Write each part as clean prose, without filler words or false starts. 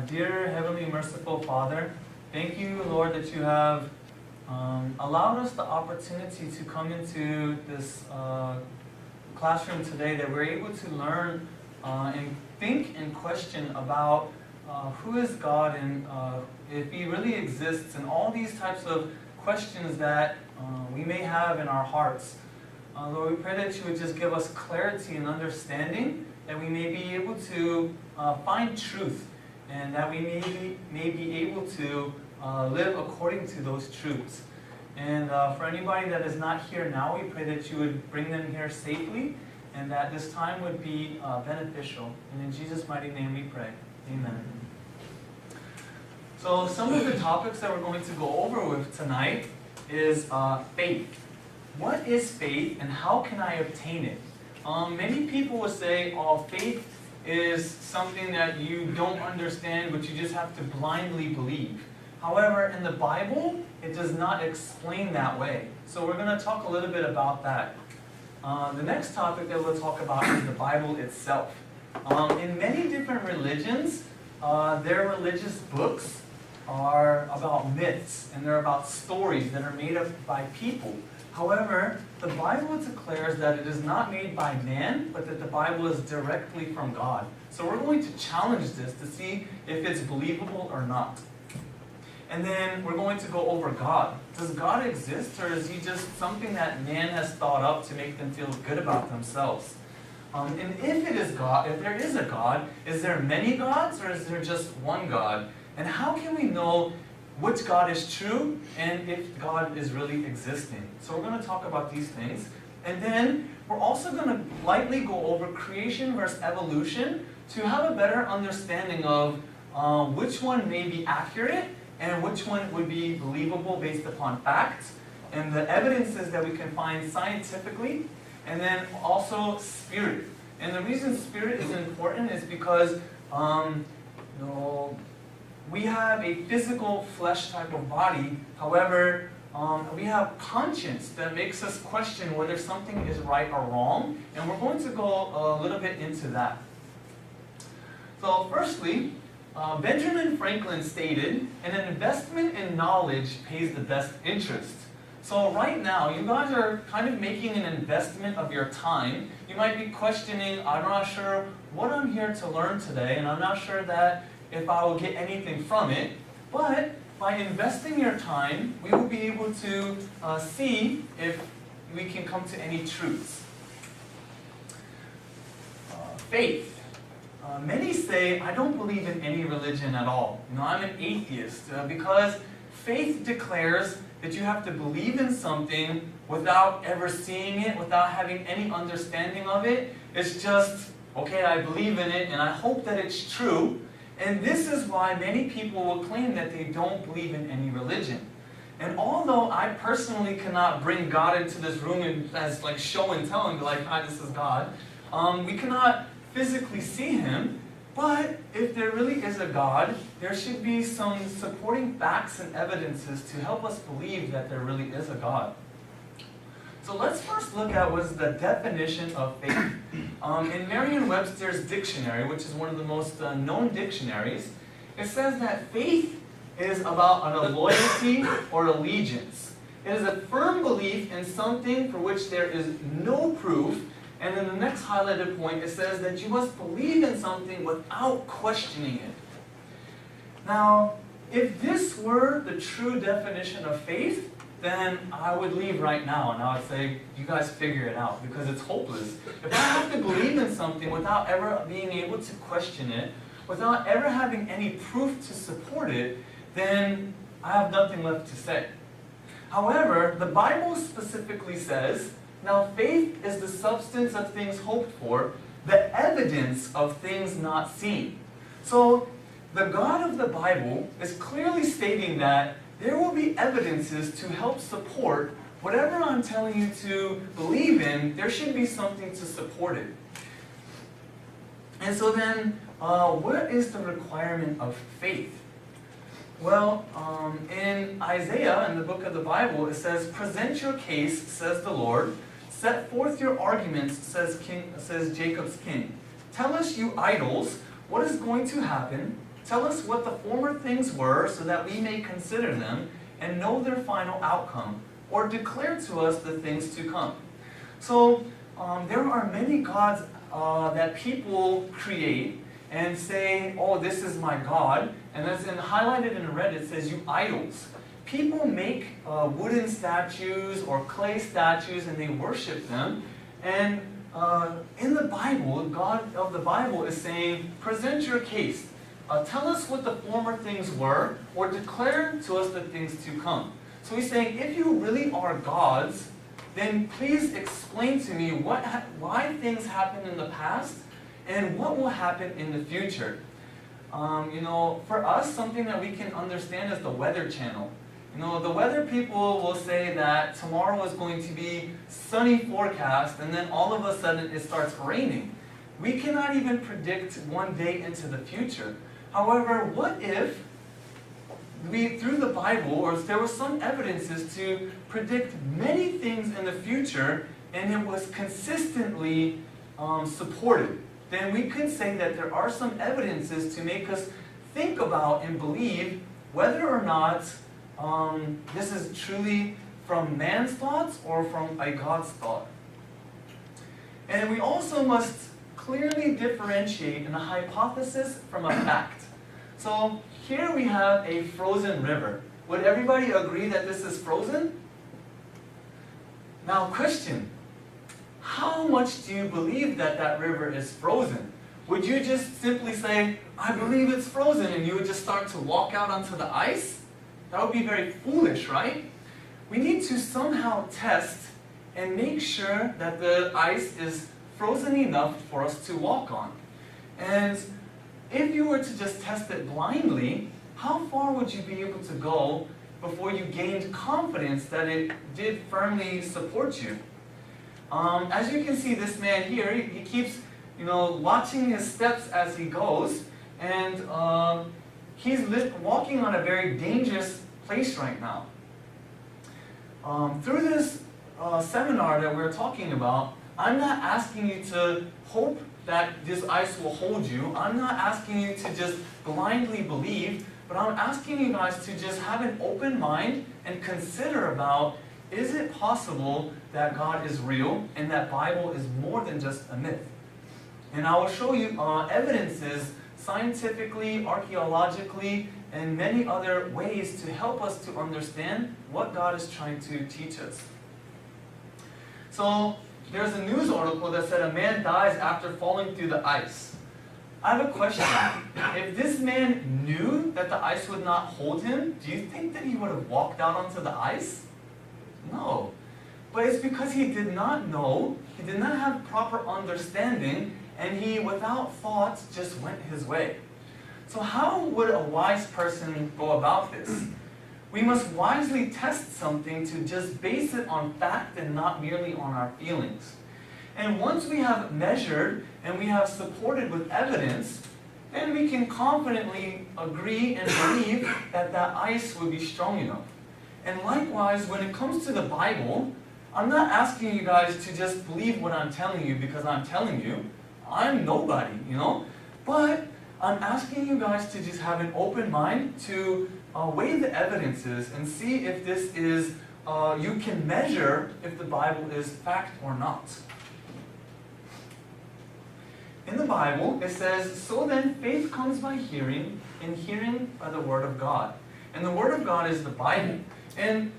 Dear Heavenly Merciful Father, thank you, Lord, that you have allowed us the opportunity to come into this classroom today, that we're able to learn and think and question about who is God and if He really exists, and all these types of questions that we may have in our hearts. Lord, we pray that you would just give us clarity and understanding, that we may be able to find truth, and that we may be able to live according to those truths. And for anybody that is not here now, we pray that you would bring them here safely, and that this time would be beneficial. And in Jesus' mighty name we pray. Amen. So some of the topics that we're going to go over with tonight is faith. What is faith and how can I obtain it? Many people will say, oh, faith is something that you don't understand, but you just have to blindly believe. However, in the Bible, it does not explain that way. So we're going to talk a little bit about that. The next topic that we'll talk about is the Bible itself. In many different religions, their religious books are about myths, and they're about stories that are made up by people. However, the Bible declares that it is not made by man, but that the Bible is directly from God. So we're going to challenge this to see if it's believable or not. And then we're going to go over God. Does God exist, or is He just something that man has thought up to make them feel good about themselves? And if it is God, if there is a God, is there many gods, or is there just one God? And how can we know which God is true and if God is really existing? So we're going to talk about these things. And then we're also going to lightly go over creation versus evolution to have a better understanding of which one may be accurate and which one would be believable based upon facts and the evidences that we can find scientifically. And then also spirit. And the reason spirit is important is because we have a physical flesh type of body. However, we have conscience that makes us question whether something is right or wrong. And we're going to go a little bit into that. So firstly, Benjamin Franklin stated, an investment in knowledge pays the best interest. So right now, you guys are kind of making an investment of your time. You might be questioning, I'm not sure what I'm here to learn today, and I'm not sure that if I will get anything from it. But by investing your time, we will be able to see if we can come to any truths. Faith. Many say, I don't believe in any religion at all. I'm an atheist because faith declares that you have to believe in something without ever seeing it, without having any understanding of it. It's just, okay, I believe in it and I hope that it's true. And this is why many people will claim that they don't believe in any religion. And although I personally cannot bring God into this room and as like show and tell and be like, hi, this is God, we cannot physically see Him, but if there really is a God, there should be some supporting facts and evidences to help us believe that there really is a God. So let's first look at what's the definition of faith. In Merriam-Webster's dictionary, which is one of the most known dictionaries, it says that faith is about a loyalty or allegiance. It is a firm belief in something for which there is no proof. And in the next highlighted point, it says that you must believe in something without questioning it. Now, if this were the true definition of faith, then I would leave right now and I would say, you guys figure it out, because it's hopeless. If I have to believe in something without ever being able to question it, without ever having any proof to support it, then I have nothing left to say. However, the Bible specifically says, now faith is the substance of things hoped for, the evidence of things not seen. So the God of the Bible is clearly stating that there will be evidences to help support whatever I'm telling you to believe in. There should be something to support it. And so then, what is the requirement of faith? Well, in Isaiah, in the book of the Bible, it says, present your case, says the Lord. Set forth your arguments, says Jacob's king. Tell us, you idols, what is going to happen. Tell us what the former things were so that we may consider them and know their final outcome, or declare to us the things to come. So there are many gods that people create and say, oh, this is my God. And as highlighted in red, it says, you idols. People make wooden statues or clay statues and they worship them. And in the Bible, God of the Bible is saying, present your case. Tell us what the former things were, or declare to us the things to come. So he's saying, if you really are gods, then please explain to me why things happened in the past and what will happen in the future. For us, something that we can understand is the Weather Channel. The weather people will say that tomorrow is going to be sunny forecast, and then all of a sudden it starts raining. We cannot even predict one day into the future. However, what if through the Bible, or there was some evidences to predict many things in the future, and it was consistently supported? Then we could say that there are some evidences to make us think about and believe whether or not this is truly from man's thoughts or from a God's thought. And we also must clearly differentiate a hypothesis from a fact. So here we have a frozen river. Would everybody agree that this is frozen? Now, question. How much do you believe that that river is frozen? Would you just simply say, I believe it's frozen, and you would just start to walk out onto the ice? That would be very foolish, right? We need to somehow test and make sure that the ice is frozen enough for us to walk on. And if you were to just test it blindly, how far would you be able to go before you gained confidence that it did firmly support you? As you can see, this man here, he keeps, watching his steps as he goes, and he's walking on a very dangerous place right now. Through this seminar that we're talking about, I'm not asking you to hope that this ice will hold you. I'm not asking you to just blindly believe, but I'm asking you guys to just have an open mind and consider about, is it possible that God is real and that Bible is more than just a myth? And I will show you evidences scientifically, archaeologically, and many other ways to help us to understand what God is trying to teach us. So there's a news article that said a man dies after falling through the ice. I have a question. If this man knew that the ice would not hold him, do you think that he would have walked out onto the ice? No. But it's because he did not know, he did not have proper understanding, and he, without thought, just went his way. So how would a wise person go about this? We must wisely test something to just base it on fact and not merely on our feelings. And once we have measured and we have supported with evidence, then we can confidently agree and believe that that ice would be strong enough. And likewise, when it comes to the Bible, I'm not asking you guys to just believe what I'm telling you because I'm telling you. I'm nobody, But I'm asking you guys to just have an open mind to weigh the evidences and see if this is, you can measure if the Bible is fact or not. In the Bible, it says, so then faith comes by hearing, and hearing by the Word of God. And the Word of God is the Bible. And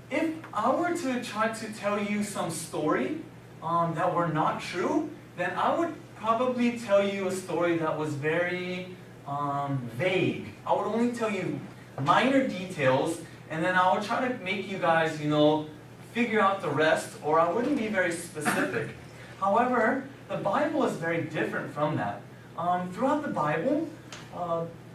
if I were to try to tell you some story that were not true, then I would probably tell you a story that was very vague. I would only tell you minor details, and then I would try to make you guys, figure out the rest, or I wouldn't be very specific. However, the Bible is very different from that. Throughout the Bible,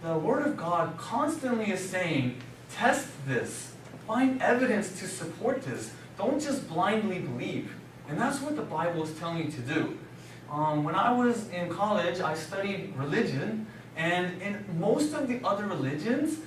the Word of God constantly is saying, test this. Find evidence to support this. Don't just blindly believe. And that's what the Bible is telling you to do. When I was in college, I studied religion, and in most of the other religions,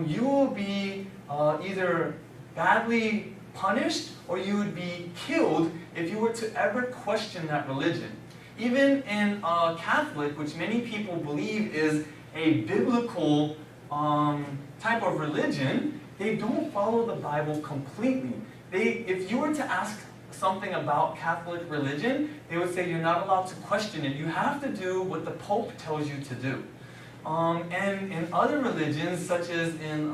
you will be either badly punished or you would be killed if you were to ever question that religion. Even in Catholic, which many people believe is a biblical type of religion, they don't follow the Bible completely. If you were to ask something about Catholic religion, they would say you're not allowed to question it. You have to do what the Pope tells you to do. And in other religions, such as in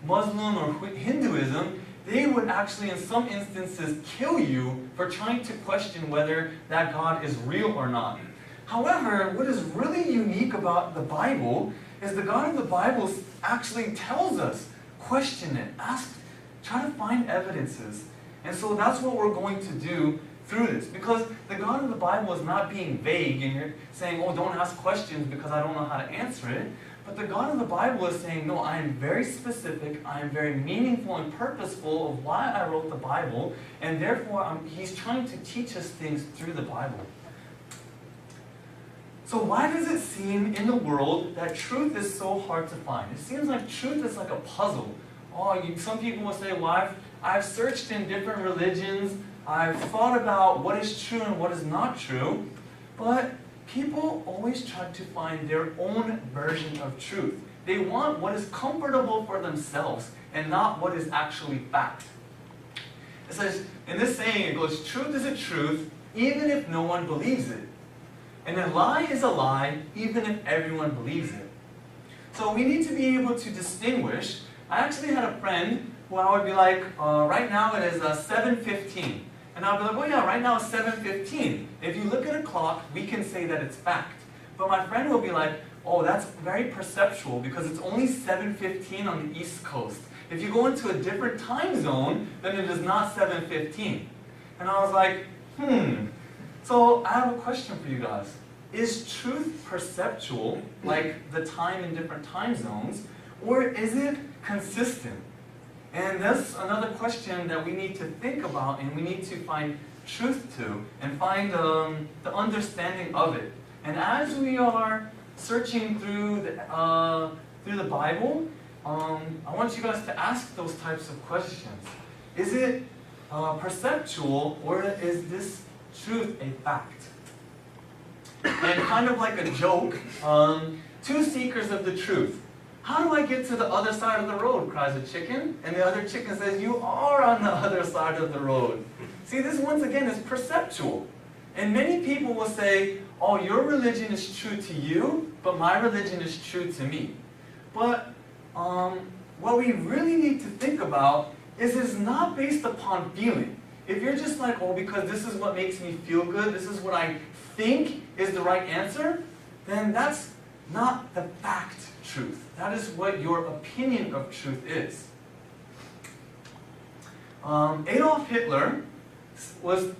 Muslim or Hinduism, they would actually, in some instances, kill you for trying to question whether that God is real or not. However, what is really unique about the Bible is the God of the Bible actually tells us, question it, ask, try to find evidences. And so that's what we're going to do through this. Because the God of the Bible is not being vague and you're saying, oh, don't ask questions because I don't know how to answer it. But the God of the Bible is saying, no, I am very specific, I am very meaningful and purposeful of why I wrote the Bible, and therefore He's trying to teach us things through the Bible. So why does it seem in the world that truth is so hard to find? It seems like truth is like a puzzle. Some people will say, well, I've searched in different religions, I've thought about what is true and what is not true, but people always try to find their own version of truth. They want what is comfortable for themselves and not what is actually fact. It says, in this saying, it goes, truth is a truth even if no one believes it. And a lie is a lie even if everyone believes it. So we need to be able to distinguish. I actually had a friend who I would be like, right now it is 7:15. And I'll be like, well, yeah, right now it's 7:15. If you look at a clock, we can say that it's fact. But my friend will be like, oh, that's very perceptual because it's only 7:15 on the East Coast. If you go into a different time zone, then it is not 7:15. And I was like, So I have a question for you guys. Is truth perceptual, like the time in different time zones, or is it consistent? And that's another question that we need to think about and we need to find truth to and find the understanding of it. And as we are searching through the Bible, I want you guys to ask those types of questions. Is it perceptual or is this truth a fact? And kind of like a joke, two seekers of the truth. How do I get to the other side of the road? Cries a chicken. And the other chicken says, you are on the other side of the road. See, this once again is perceptual. And many people will say, oh, your religion is true to you, but my religion is true to me. But what we really need to think about is it's not based upon feeling. If you're just like, oh, because this is what makes me feel good, this is what I think is the right answer, then that's not the fact truth. That is what your opinion of truth is. Adolf Hitler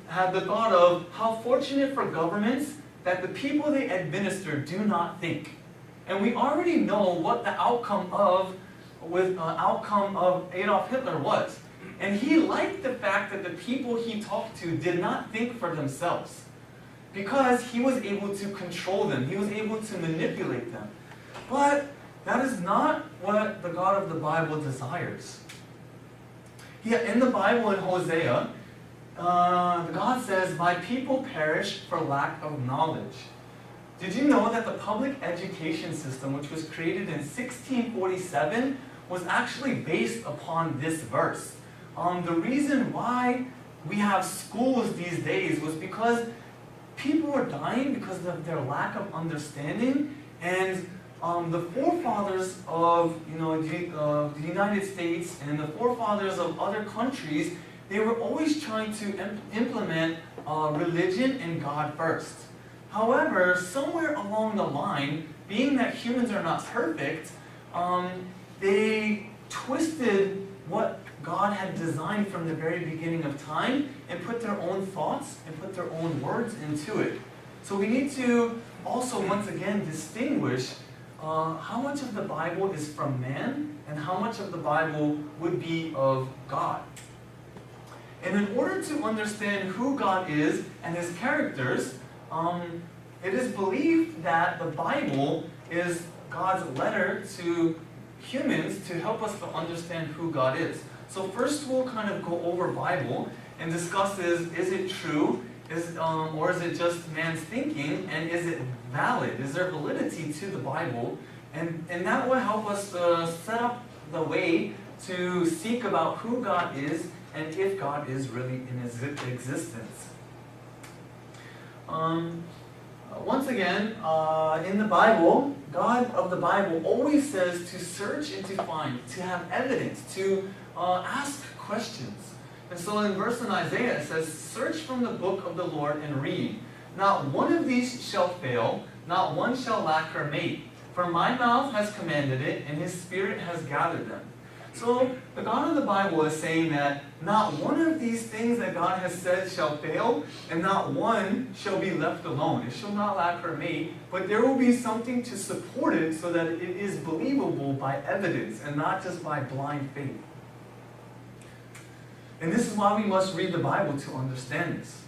had the thought of how fortunate for governments that the people they administer do not think. And we already know what the outcome of Adolf Hitler was. And he liked the fact that the people he talked to did not think for themselves. Because he was able to control them. He was able to manipulate them. But that is not what the God of the Bible desires. In the Bible in Hosea, God says, my people perish for lack of knowledge. Did you know that the public education system, which was created in 1647, was actually based upon this verse? The reason why we have schools these days was because people were dying because of their lack of understanding, and the forefathers of the United States and the forefathers of other countries, they were always trying to implement religion and God first. However, somewhere along the line, being that humans are not perfect, they twisted what God had designed from the very beginning of time and put their own thoughts and put their own words into it. So we need to also once again distinguish how much of the Bible is from man and how much of the Bible would be of God. And in order to understand who God is and His characters, it is believed that the Bible is God's letter to humans to help us to understand who God is. So first we'll kind of go over Bible and discuss is it true or is it just man's thinking? And is it valid? Is there validity to the Bible? And that will help us set up the way to seek about who God is and if God is really in existence. Once again, in the Bible, God of the Bible always says to search and to find, to have evidence, to ask questions. And so in verse in Isaiah it says, "Search from the book of the Lord and read. Not one of these shall fail, not one shall lack her mate. For my mouth has commanded it, and his spirit has gathered them." So the God of the Bible is saying that not one of these things that God has said shall fail, and not one shall be left alone. It shall not lack her mate, but there will be something to support it so that it is believable by evidence and not just by blind faith. And this is why we must read the Bible to understand this.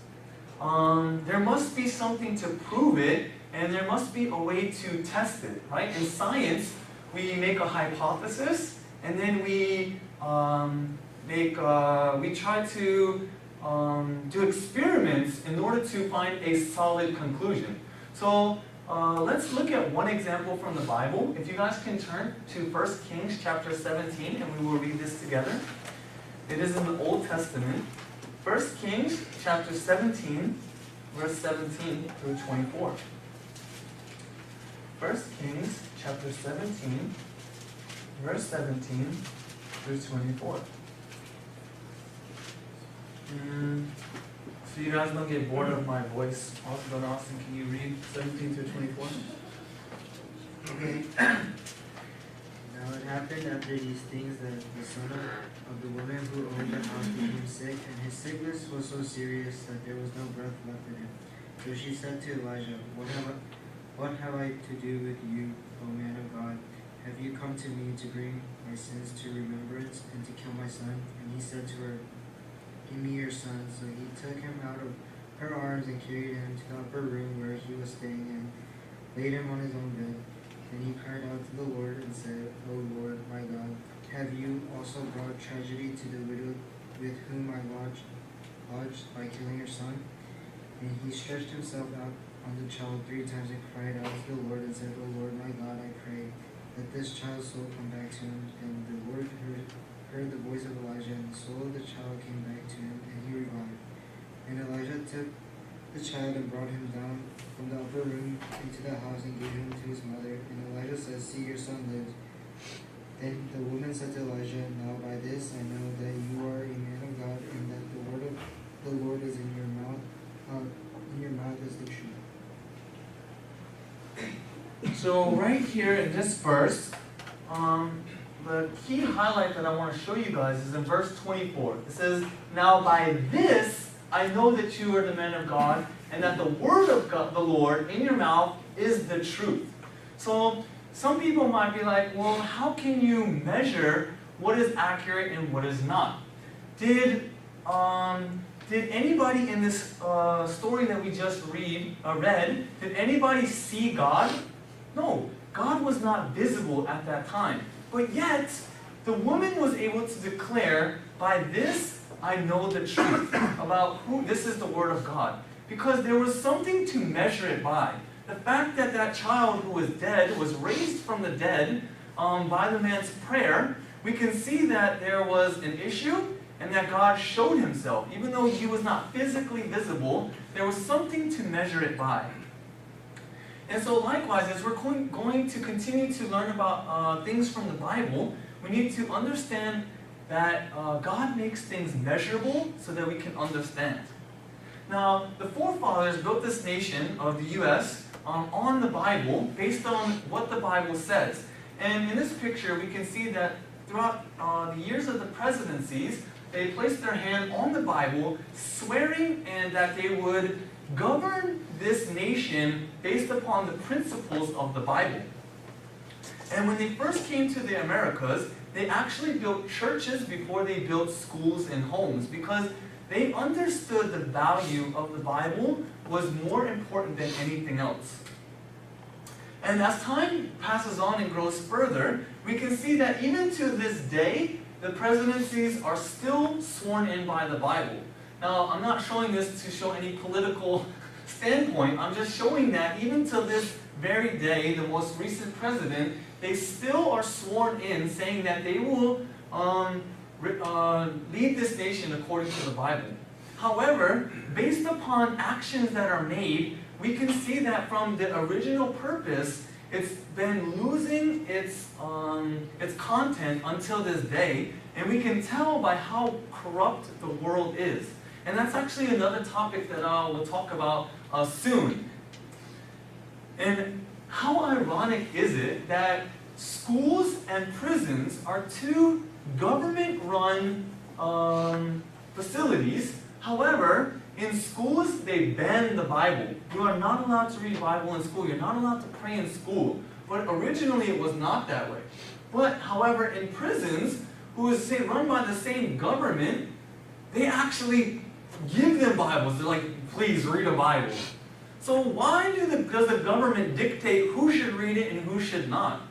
There must be something to prove it, and there must be a way to test it, right? In science, we make a hypothesis, and then we try to do experiments in order to find a solid conclusion. So let's look at one example from the Bible. If you guys can turn to 1 Kings chapter 17, and we will read this together. It is in the Old Testament. 1 Kings chapter 17, verse 17 through 24. 1 Kings chapter 17, verse 17 through 24. So you guys don't get bored of my voice. Brother Austin, can you read 17 through 24? Okay. Now it happened after these things that the son of the woman who owned the house became sick, and his sickness was so serious that there was no breath left in him. So she said to Elijah, What have I to do with you, O man of God? Have you come to me to bring my sins to remembrance and to kill my son? And he said to her, Give me your son. So he took him out of her arms and carried him to the upper room where he was staying, and laid him on his own bed. Then he cried out to the Lord and said, O Lord, my God, have you also brought tragedy to the widow with whom I lodged by killing her son? And he stretched himself out on the child 3 times and cried out to the Lord and said, O Lord, my God, I pray that this child's soul come back to him. And the Lord heard the voice of Elijah, and the soul of the child came back to him, and he revived. And Elijah took the child and brought him down from the upper room into the house and gave him to his mother. And Elijah said, See, your son lives. Then the woman said to Elijah, Now by this I know that you are a man of God, and that the word of the Lord is in your mouth. In your mouth is the truth. So right here in this verse, the key highlight that I want to show you guys is in verse 24. It says, Now by this I know that you are the man of God, and that the word of God, the Lord in your mouth is the truth. So some people might be like, well, how can you measure what is accurate and what is not? Did anybody in this story that we just read, did anybody see God? No, God was not visible at that time. But yet, the woman was able to declare, by this I know the truth about who this is the word of God. Because there was something to measure it by. The fact that that child who was dead was raised from the dead by the man's prayer, we can see that there was an issue and that God showed himself. Even though he was not physically visible, there was something to measure it by. And so likewise, as we're going to continue to learn about things from the Bible, we need to understand that God makes things measurable so that we can understand. Now, the forefathers built this nation of the U.S. On the Bible, based on what the Bible says. And in this picture, we can see that throughout the years of the presidencies, they placed their hand on the Bible, swearing and that they would govern this nation based upon the principles of the Bible. And when they first came to the Americas, they actually built churches before they built schools and homes, because they understood the value of the Bible was more important than anything else. And as time passes on and grows further, we can see that even to this day, the presidencies are still sworn in by the Bible. Now, I'm not showing this to show any political standpoint. I'm just showing that even to this very day, the most recent president, they still are sworn in saying that they will lead this nation according to the Bible. However, based upon actions that are made, we can see that from the original purpose, it's been losing its content until this day, and we can tell by how corrupt the world is. And that's actually another topic that we'll talk about soon. And how ironic is it that schools and prisons are two government-run facilities. However, in schools, they ban the Bible. You are not allowed to read the Bible in school. You're not allowed to pray in school. But originally, it was not that way. But, however, in prisons, who is run by the same government, they actually give them Bibles. They're like, please read a Bible. So why does the government dictate who should read it and who should not?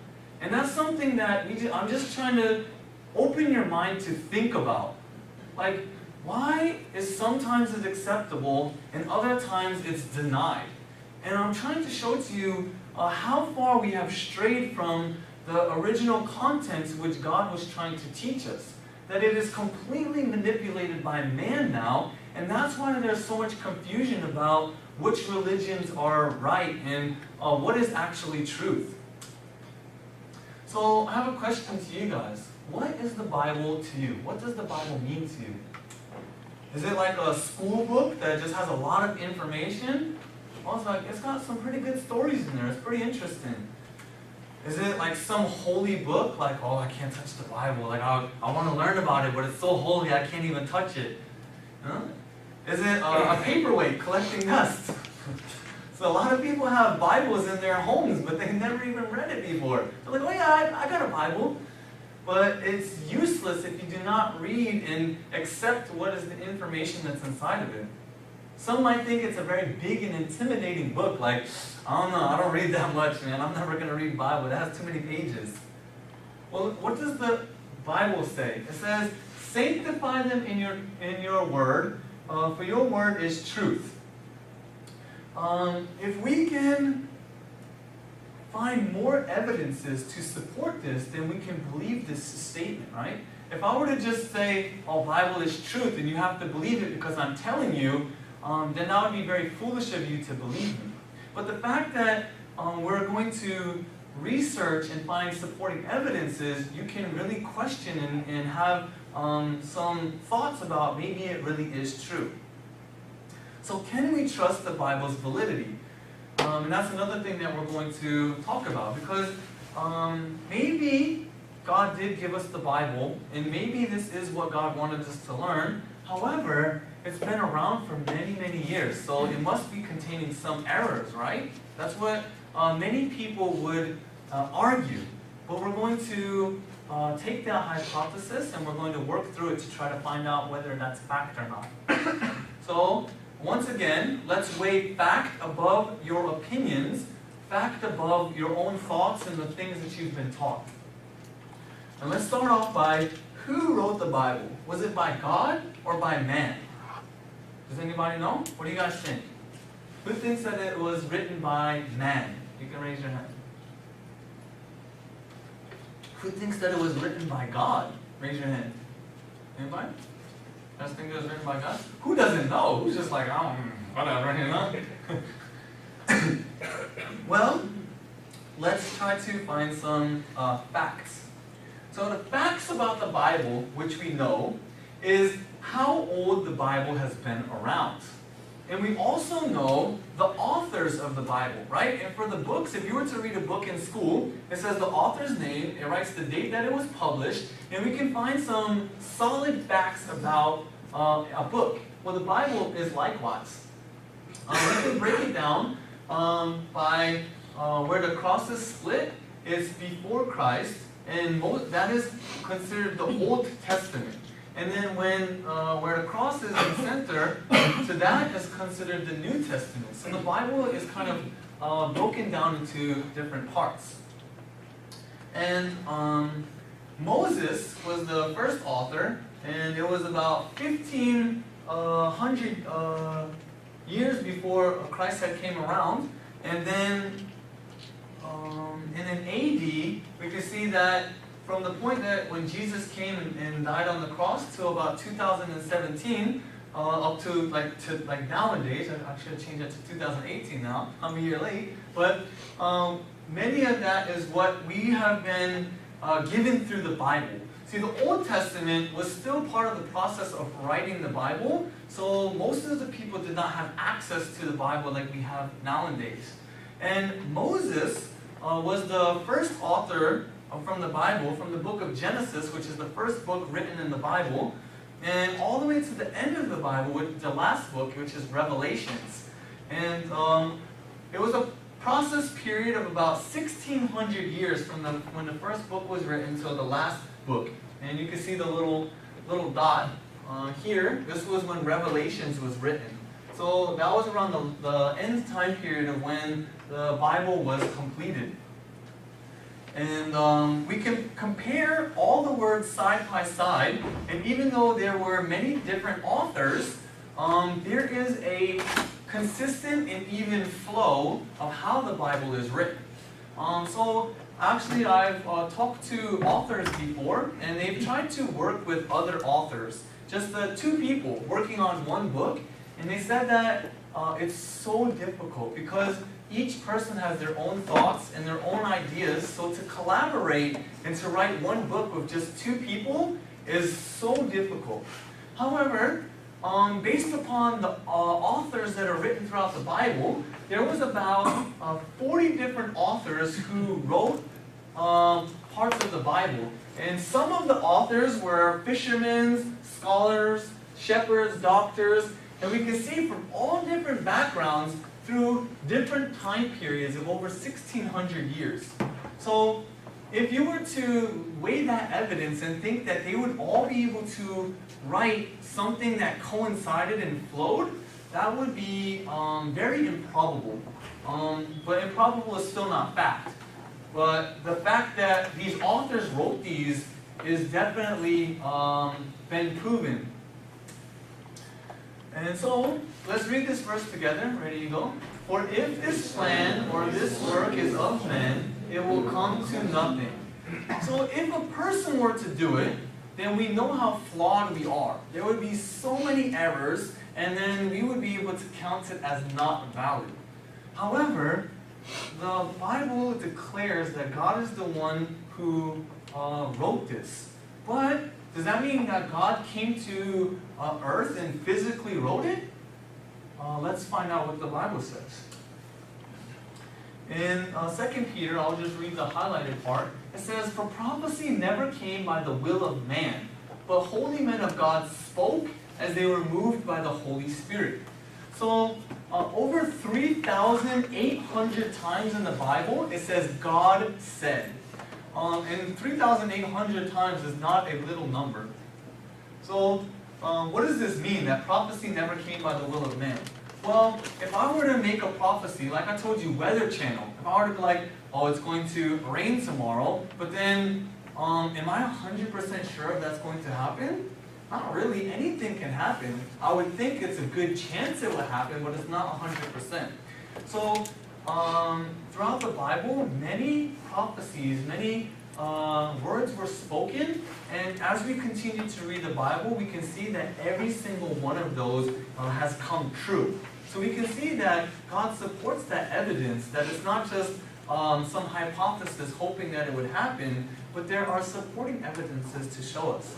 And that's something that I'm just trying to open your mind to think about. Like, why is sometimes it's acceptable and other times it's denied? And I'm trying to show to you how far we have strayed from the original contents which God was trying to teach us. That it is completely manipulated by man now, and that's why there's so much confusion about which religions are right and what is actually truth. So I have a question to you guys. What is the Bible to you? What does the Bible mean to you? Is it like a school book that just has a lot of information? Well, it's got some pretty good stories in there. It's pretty interesting. Is it like some holy book? Like, oh, I can't touch the Bible. Like, I want to learn about it, but it's so holy I can't even touch it. Huh? Is it a paperweight collecting dust? So a lot of people have Bibles in their homes, but they've never even read it before. They're like, oh yeah, I got a Bible. But it's useless if you do not read and accept what is the information that's inside of it. Some might think it's a very big and intimidating book, like, I don't know, I don't read that much, man. I'm never going to read the Bible. It has too many pages. Well, what does the Bible say? It says, sanctify them in your word, for your word is truth. If we can find more evidences to support this, then we can believe this statement, right? If I were to just say, oh, Bible is truth, and you have to believe it because I'm telling you, then that would be very foolish of you to believe me. But the fact that we're going to research and find supporting evidences, you can really question and have some thoughts about maybe it really is true. So can we trust the Bible's validity? And that's another thing that we're going to talk about, because maybe God did give us the Bible, and maybe this is what God wanted us to learn. However, it's been around for many, many years, so it must be containing some errors, right? That's what many people would argue. But we're going to take that hypothesis and we're going to work through it to try to find out whether that's fact or not. So, once again, let's weigh fact above your opinions, fact above your own thoughts and the things that you've been taught. And let's start off by, who wrote the Bible? Was it by God or by man? Does anybody know? What do you guys think? Who thinks that it was written by man? You can raise your hand. Who thinks that it was written by God? Raise your hand. Anybody? You guys think it was written by God? Who doesn't know? Who's just like, oh, whatever, you know? Well, let's try to find some facts. So the facts about the Bible, which we know, is how old the Bible has been around. And we also know the authors of the Bible, right? And for the books, if you were to read a book in school, it says the author's name, it writes the date that it was published, and we can find some solid facts about a book. Well, the Bible is likewise. We can break it down by where the cross is split is before Christ, and that is considered the Old Testament. And then when where the cross is in the center, so that is considered the New Testament. So the Bible is kind of broken down into different parts. And Moses was the first author, and it was about 15 100 years before Christ had came around. And then in an AD, we can see that from the point that when Jesus came and died on the cross to about 2017, up to like nowadays, I should have changed that to 2018 now, I'm a year late, but many of that is what we have been given through the Bible. See, the Old Testament was still part of the process of writing the Bible, so most of the people did not have access to the Bible like we have nowadays. And Moses was the first author from the Bible, from the book of Genesis, which is the first book written in the Bible, and all the way to the end of the Bible, with the last book, which is Revelations. And it was a process period of about 1,600 years from when the first book was written till the last book. And you can see the little dot here. This was when Revelations was written. So that was around the end time period of when the Bible was completed. And we can compare all the words side by side, and even though there were many different authors, there is a consistent and even flow of how the Bible is written. So actually I've talked to authors before, and they've tried to work with other authors, just the two people working on one book, and they said that it's so difficult because each person has their own thoughts and their own ideas, so to collaborate and to write one book with just two people is so difficult. However, based upon the authors that are written throughout the Bible, there was about 40 different authors who wrote parts of the Bible. And some of the authors were fishermen, scholars, shepherds, doctors, and we can see from all different backgrounds through different time periods of over 1,600 years. So if you were to weigh that evidence and think that they would all be able to write something that coincided and flowed, that would be very improbable. But improbable is still not fact. But the fact that these authors wrote these is definitely been proven. And so, let's read this verse together. Ready to go? For if this plan or this work is of men, it will come to nothing. So if a person were to do it, then we know how flawed we are. There would be so many errors, and then we would be able to count it as not valid. However, the Bible declares that God is the one who wrote this. But does that mean that God came to earth and physically wrote it? Let's find out what the Bible says. In 2 Peter, I'll just read the highlighted part. It says, for prophecy never came by the will of man, but holy men of God spoke as they were moved by the Holy Spirit. So, over 3,800 times in the Bible, it says God said. And 3,800 times is not a little number. So, what does this mean, that prophecy never came by the will of man? Well, if I were to make a prophecy, like I told you, Weather Channel, if I were to be like, oh, it's going to rain tomorrow, but then, am I 100% sure if that's going to happen? Not really. Anything can happen. I would think it's a good chance it will happen, but it's not 100%. So, throughout the Bible, many prophecies, many words were spoken, and as we continue to read the Bible, we can see that every single one of those has come true. So we can see that God supports that evidence, that it's not just some hypothesis hoping that it would happen, but there are supporting evidences to show us.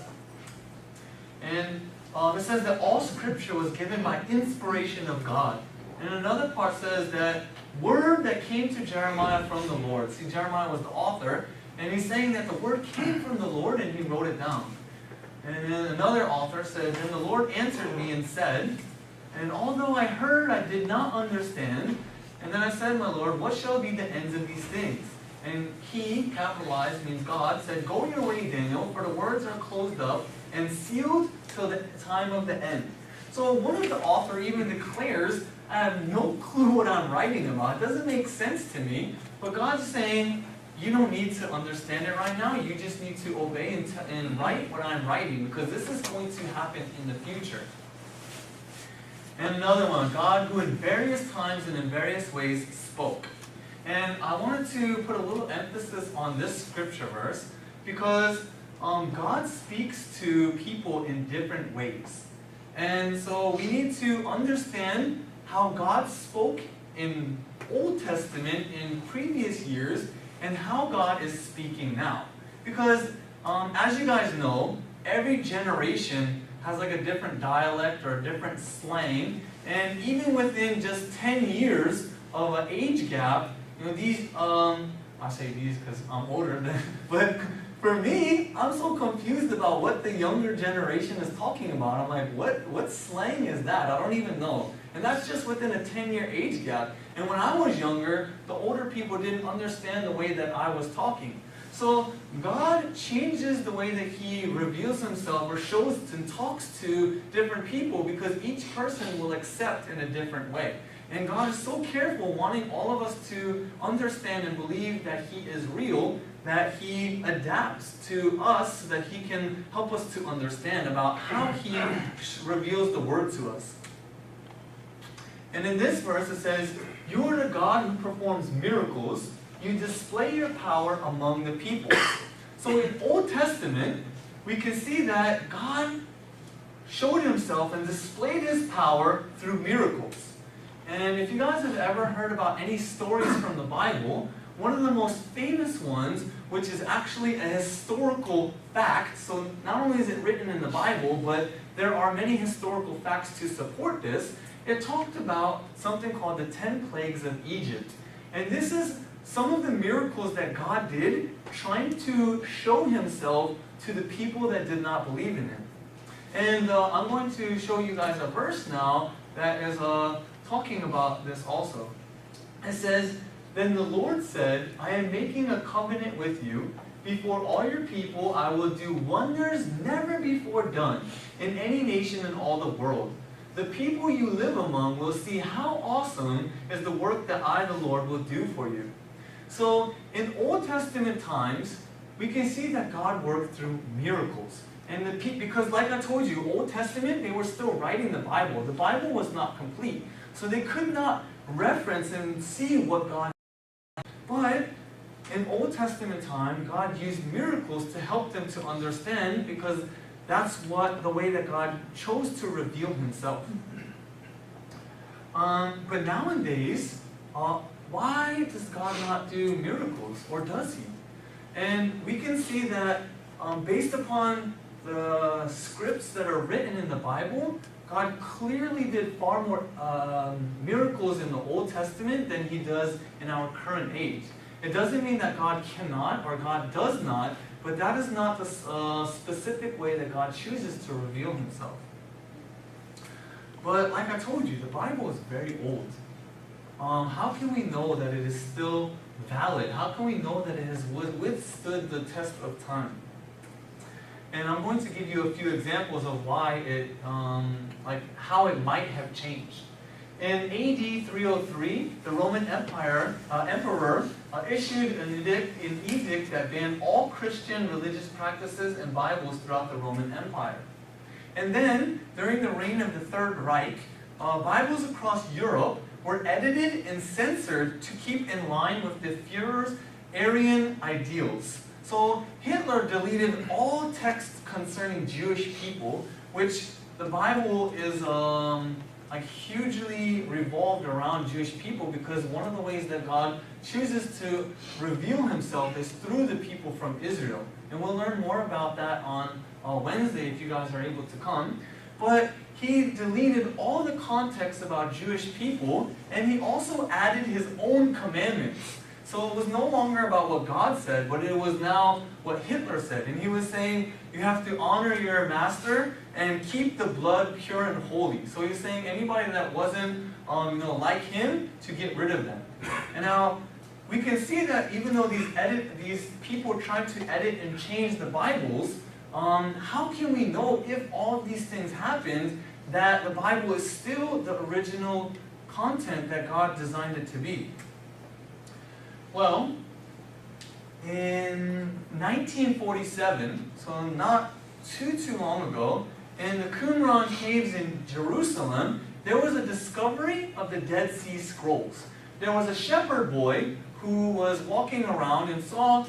And it says that all Scripture was given by inspiration of God. And another part says that word that came to Jeremiah from the Lord. See, Jeremiah was the author, and he's saying that the word came from the Lord and he wrote it down. And then another author says, and the Lord answered me and said, and although I heard, I did not understand. And then I said, my Lord, what shall be the ends of these things? And he, capitalized, means God, said, go your way, Daniel, for the words are closed up and sealed till the time of the end. So one of the authors even declares, I have no clue what I'm writing about. It doesn't make sense to me. But God's saying, you don't need to understand it right now. You just need to obey and write what I'm writing, because this is going to happen in the future. And another one, God who in various times and in various ways spoke. And I wanted to put a little emphasis on this scripture verse because God speaks to people in different ways. And so we need to understand how God spoke in Old Testament in previous years and how God is speaking now. Because as you guys know, every generation has like a different dialect or a different slang, and even within just 10 years of an age gap, these, I say these because I'm older than, but for me, I'm so confused about what the younger generation is talking about. I'm like, what slang is that? I don't even know. And that's just within a 10-year age gap. And when I was younger, the older people didn't understand the way that I was talking. So God changes the way that He reveals Himself or shows and talks to different people because each person will accept in a different way. And God is so careful wanting all of us to understand and believe that He is real, that He adapts to us so that He can help us to understand about how He reveals the Word to us. And in this verse it says, "You are the God who performs miracles. You display your power among the people." So in Old Testament, we can see that God showed Himself and displayed His power through miracles. And if you guys have ever heard about any stories from the Bible, one of the most famous ones, which is actually a historical fact, so not only is it written in the Bible, but there are many historical facts to support this, it talked about something called the 10 plagues of Egypt. And this is some of the miracles that God did trying to show Himself to the people that did not believe in Him. And I'm going to show you guys a verse now that is talking about this also. It says, "Then the Lord said, I am making a covenant with you. Before all your people I will do wonders never before done in any nation in all the world. The people you live among will see how awesome is the work that I, the Lord, will do for you." So in Old Testament times, we can see that God worked through miracles. And because like I told you, Old Testament, they were still writing the Bible. The Bible was not complete. So they could not reference and see what God did. But in Old Testament time, God used miracles to help them to understand because that's the way that God chose to reveal Himself. But nowadays, why does God not do miracles, or does He? And we can see that based upon the scripts that are written in the Bible, God clearly did far more miracles in the Old Testament than He does in our current age. It doesn't mean that God cannot or God does not, but that is not the specific way that God chooses to reveal Himself. But like I told you, the Bible is very old. How can we know that it is still valid? How can we know that it has withstood the test of time? And I'm going to give you a few examples of why it, how it might have changed. In AD 303, the Roman emperor issued an edict that banned all Christian religious practices and Bibles throughout the Roman Empire. And then, during the reign of the Third Reich, Bibles across Europe were edited and censored to keep in line with the Führer's Aryan ideals. So Hitler deleted all texts concerning Jewish people, which the Bible is hugely revolved around Jewish people because one of the ways that God chooses to reveal Himself is through the people from Israel. And we'll learn more about that on Wednesday if you guys are able to come. But He deleted all the context about Jewish people, and He also added His own commandments. So it was no longer about what God said, but it was now what Hitler said. And he was saying, you have to honor your master and keep the blood pure and holy. So he's saying anybody that wasn't like him, to get rid of them. And now, we can see that even though these people tried to edit and change the Bibles, how can we know if all of these things happened that the Bible is still the original content that God designed it to be? Well, in 1947, so not too long ago, in the Qumran caves in Jerusalem, there was a discovery of the Dead Sea Scrolls. There was a shepherd boy who was walking around and saw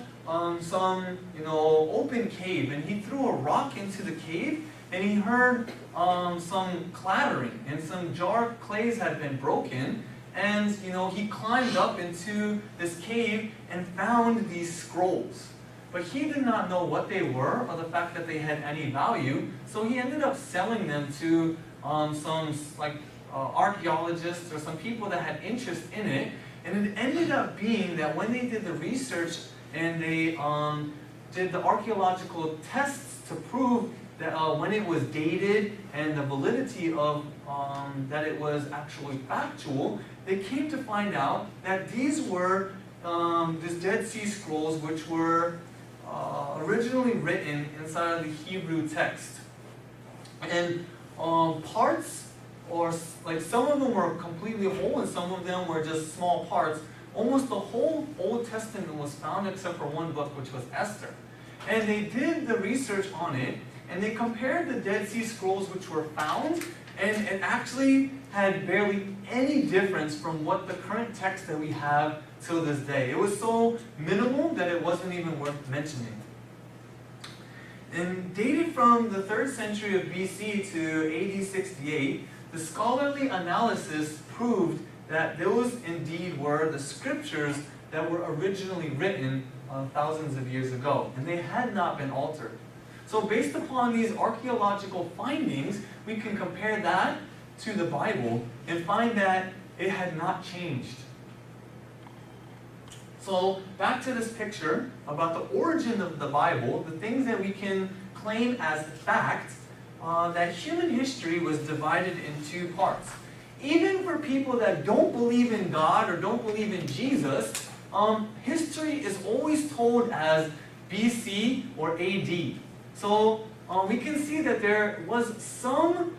some open cave, and he threw a rock into the cave, and he heard some clattering, and some jar clays had been broken, and he climbed up into this cave and found these scrolls. But he did not know what they were or the fact that they had any value, so he ended up selling them to some archaeologists or some people that had interest in it. And it ended up being that when they did the research and they did the archaeological tests to prove that when it was dated and the validity of that it was actually factual, they came to find out that these were these Dead Sea Scrolls, which were originally written inside of the Hebrew text. And parts, or some of them were completely whole and some of them were just small parts. Almost the whole Old Testament was found except for one book, which was Esther. And they did the research on it, and they compared the Dead Sea Scrolls which were found, and it actually had barely any difference from what the current text that we have till this day. It was so minimal that it wasn't even worth mentioning. And dated from the 3rd century of BC to AD 68, the scholarly analysis proved that those indeed were the scriptures that were originally written thousands of years ago, and they had not been altered. So based upon these archaeological findings, we can compare that to the Bible and find that it had not changed. So back to this picture about the origin of the Bible, the things that we can claim as fact, that human history was divided in two parts. Even for people that don't believe in God or don't believe in Jesus, history is always told as BC or AD. So we can see that there was some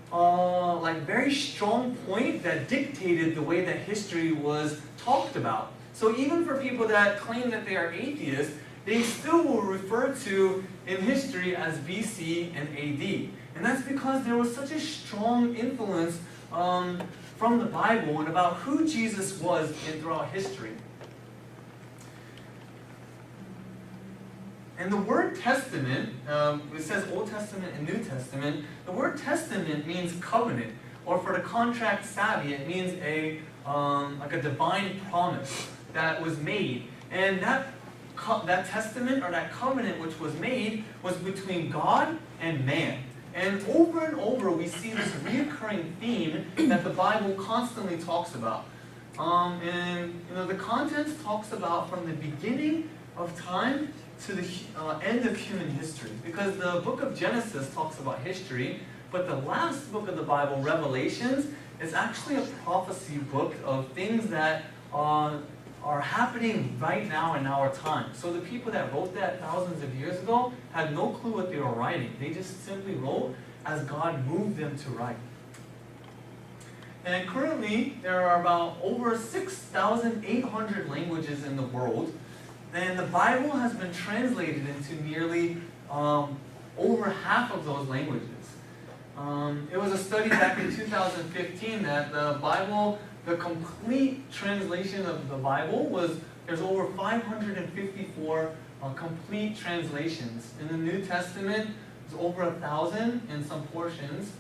very strong point that dictated the way that history was talked about. So even for people that claim that they are atheists, they still will refer to in history as BC and AD. And that's because there was such a strong influence from the Bible and about who Jesus was throughout history. And the word testament, it says Old Testament and New Testament. The word testament means covenant, or for the contract savvy, it means a divine promise that was made. And that testament or that covenant which was made was between God and man. And over we see this recurring theme that the Bible constantly talks about. And the contents talks about from the beginning of time to the end of human history. Because the book of Genesis talks about history, but the last book of the Bible, Revelations, is actually a prophecy book of things that are happening right now in our time. So the people that wrote that thousands of years ago had no clue what they were writing. They just simply wrote as God moved them to write. And currently, there are about over 6,800 languages in the world. And the Bible has been translated into nearly over half of those languages. It was a study back in 2015 that the Bible, the complete translation of the Bible there's over 554 complete translations. In the New Testament, there's over 1,000 in some portions.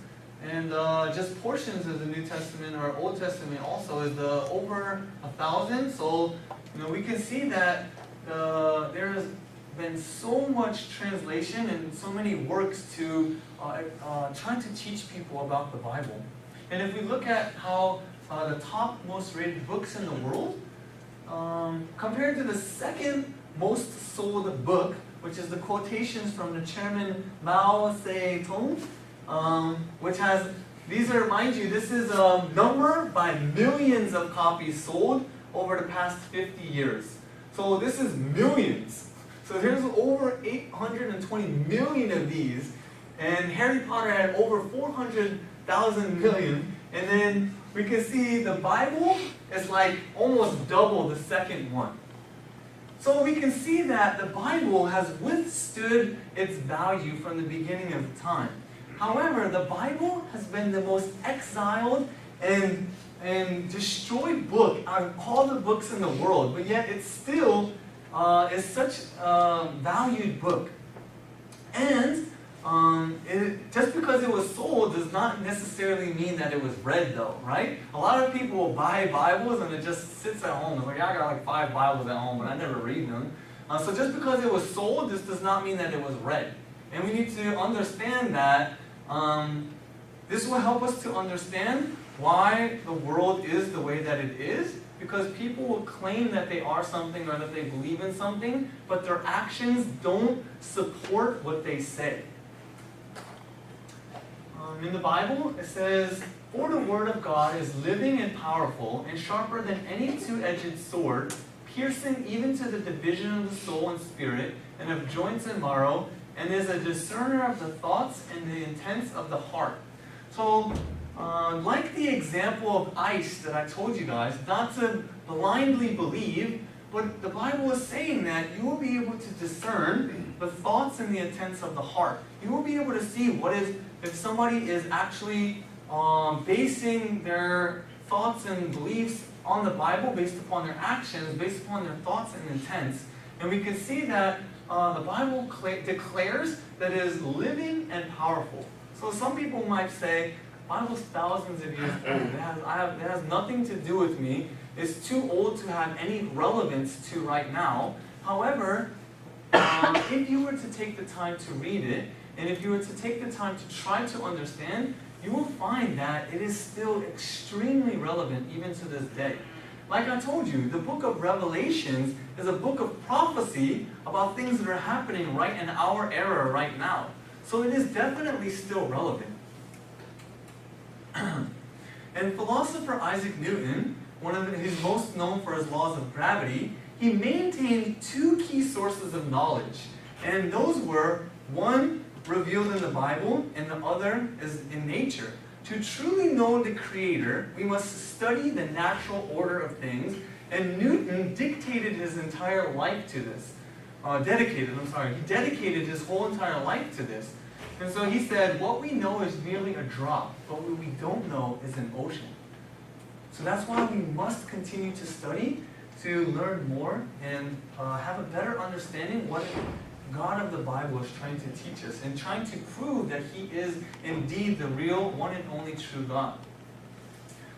And just portions of the New Testament or Old Testament also is over 1,000. So we can see that there has been so much translation and so many works to trying to teach people about the Bible. And if we look at how the top most rated books in the world, compared to the second most sold book, which is the quotations from the chairman Mao Zedong, which has, these are, mind you, this is a number by millions of copies sold over the past 50 years. So this is millions. So there's over 820 million of these, and Harry Potter had over 400,000 million, and then we can see the Bible is like almost double the second one. So we can see that the Bible has withstood its value from the beginning of time. However, the Bible has been the most exiled and destroyed book out of all the books in the world, but yet it still is such a valued book. And just because it was sold does not necessarily mean that it was read, though, right? A lot of people will buy Bibles and it just sits at home. They're like, I got like 5 Bibles at home, but I never read them. So just because it was sold, this does not mean that it was read. And we need to understand that this will help us to understand why the world is the way that it is, because people will claim that they are something or that they believe in something, but their actions don't support what they say. In the Bible, it says, "For the word of God is living and powerful, and sharper than any two-edged sword, piercing even to the division of the soul and spirit, and of joints and marrow, and is a discerner of the thoughts and the intents of the heart." So, like the example of ice that I told you guys, not to blindly believe, but the Bible is saying that you will be able to discern the thoughts and the intents of the heart. You will be able to see if somebody is actually basing their thoughts and beliefs on the Bible based upon their actions, based upon their thoughts and intents. And we can see that the Bible declares that it is living and powerful. So some people might say, the Bible's thousands of years old. It has nothing to do with me. It's too old to have any relevance to right now. However, if you were to take the time to read it, and if you were to take the time to try to understand, you will find that it is still extremely relevant even to this day. Like I told you, the book of Revelations is a book of prophecy about things that are happening right in our era right now. So it is definitely still relevant. And philosopher Isaac Newton, he's most known for his laws of gravity, he maintained 2 key sources of knowledge. And those were, one, revealed in the Bible, and the other is in nature. To truly know the Creator, we must study the natural order of things, and Newton dedicated his entire life to this. He dedicated his whole entire life to this. And so he said, what we know is merely a drop, but what we don't know is an ocean. So that's why we must continue to study, to learn more, and have a better understanding what God of the Bible is trying to teach us, and trying to prove that He is indeed the real, one and only true God.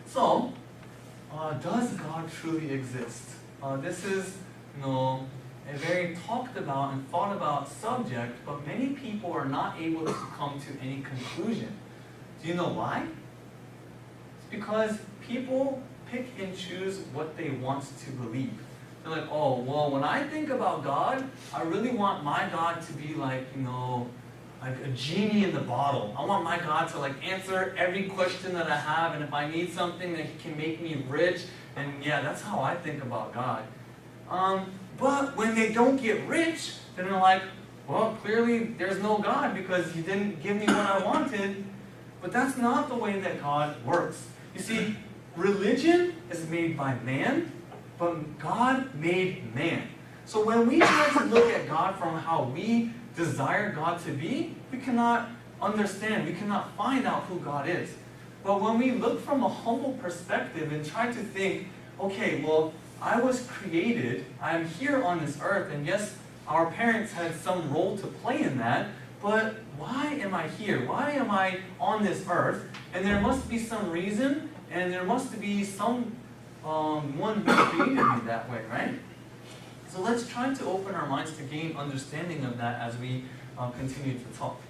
So, does God truly exist? This is, a very talked about and thought about subject, but many people are not able to come to any conclusion. Do you know why? It's because people pick and choose what they want to believe. They're like, oh, well, when I think about God, I really want my God to be like, like a genie in the bottle. I want my God to like answer every question that I have, and if I need something, that He can make me rich. And yeah, that's how I think about God. But when they don't get rich, then they're like, well, clearly there's no God because He didn't give me what I wanted. But that's not the way that God works. You see, religion is made by man, but God made man. So when we try to look at God from how we desire God to be, we cannot understand, we cannot find out who God is. But when we look from a humble perspective and try to think, okay, well, I was created, I'm here on this earth, and yes, our parents had some role to play in that, but why am I here? Why am I on this earth? And there must be some reason, and there must be some one who created me that way, right? So let's try to open our minds to gain understanding of that as we continue to talk.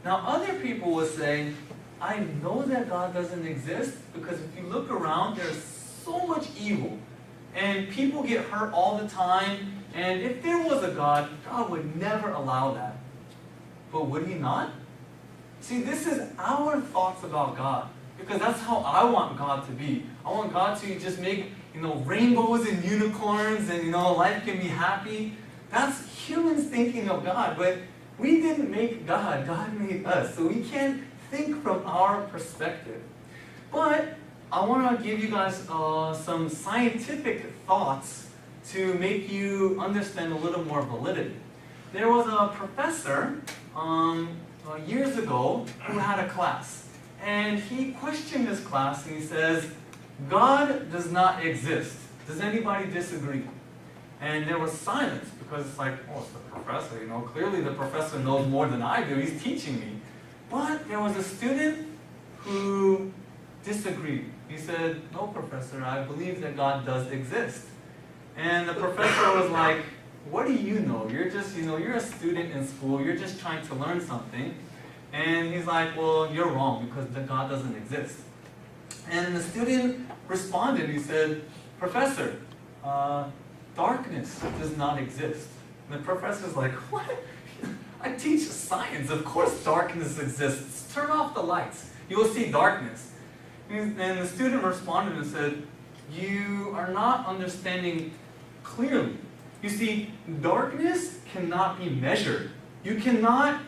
Now, other people will say, I know that God doesn't exist because if you look around, there's so much evil. And people get hurt all the time. And if there was a God, God would never allow that. But would He not? See, this is our thoughts about God. Because that's how I want God to be. I want God to just make, rainbows and unicorns and, life can be happy. That's humans thinking of God. But we didn't make God. God made us. So we can't think from our perspective. But I want to give you guys some scientific thoughts to make you understand a little more validity. There was a professor years ago who had a class. And he questioned his class and he says, God does not exist. Does anybody disagree? And there was silence because it's like, oh, it's the professor, you know. Clearly the professor knows more than I do. He's teaching me. But there was a student who disagreed. He said, no, professor, I believe that God does exist. And the professor was like, what do you know? You're just, you're a student in school. You're just trying to learn something. And he's like, well, you're wrong because God doesn't exist. And the student responded. He said, professor, darkness does not exist. And the professor's like, what? I teach science. Of course darkness exists. Turn off the lights. You will see darkness. And the student responded and said, you are not understanding clearly. You see, darkness cannot be measured. You cannot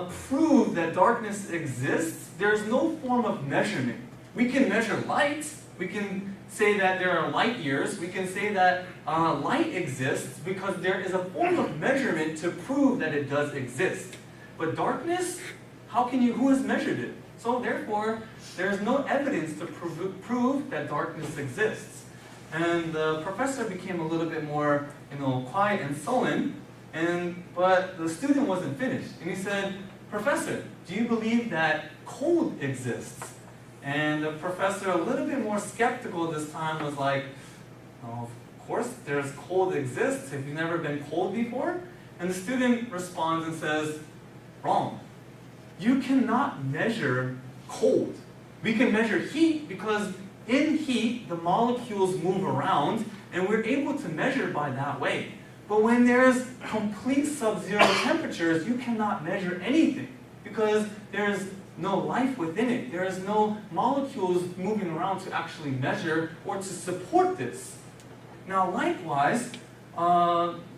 prove that darkness exists. There's no form of measurement. We can measure light. We can say that there are light years. We can say that light exists because there is a form of measurement to prove that it does exist. But darkness, who has measured it? So therefore, there is no evidence to prove that darkness exists. And the professor became a little bit more, quiet and sullen. But the student wasn't finished. And he said, professor, do you believe that cold exists? And the professor, a little bit more skeptical this time, was like, oh, of course there's cold exists. Have you never been cold before? And the student responds and says, wrong. You cannot measure cold. We can measure heat because in heat, the molecules move around, and we're able to measure by that way. But when there's complete sub-zero temperatures, you cannot measure anything because there's no life within it. There is no molecules moving around to actually measure or to support this. Now, likewise,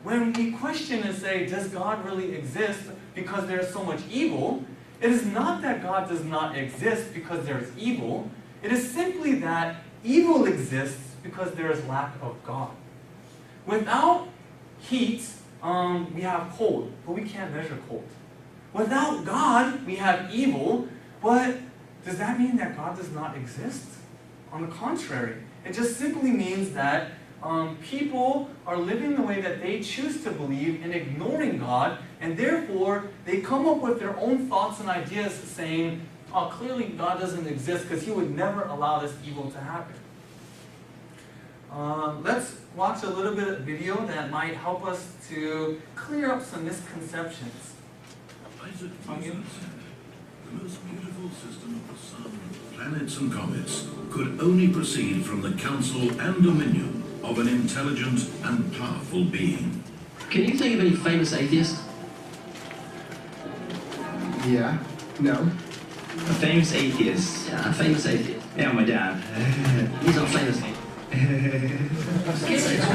when we question and say, does God really exist because there's so much evil? It is not that God does not exist because there is evil. It is simply that evil exists because there is lack of God. Without heat, we have cold, but we can't measure cold. Without God, we have evil, but does that mean that God does not exist? On the contrary, it just simply means that people are living the way that they choose to believe and ignoring God, and therefore they come up with their own thoughts and ideas saying, oh, clearly God doesn't exist because He would never allow this evil to happen. Let's watch a little bit of video that might help us to clear up some misconceptions. Isaac Newton said, the most beautiful system of the sun, planets and comets could only proceed from the counsel and dominion of an intelligent and powerful being. Can you think of any famous atheists? Yeah. No. A famous atheist. Yeah, a famous atheist. Yeah, my dad. He's not famous. Skeptics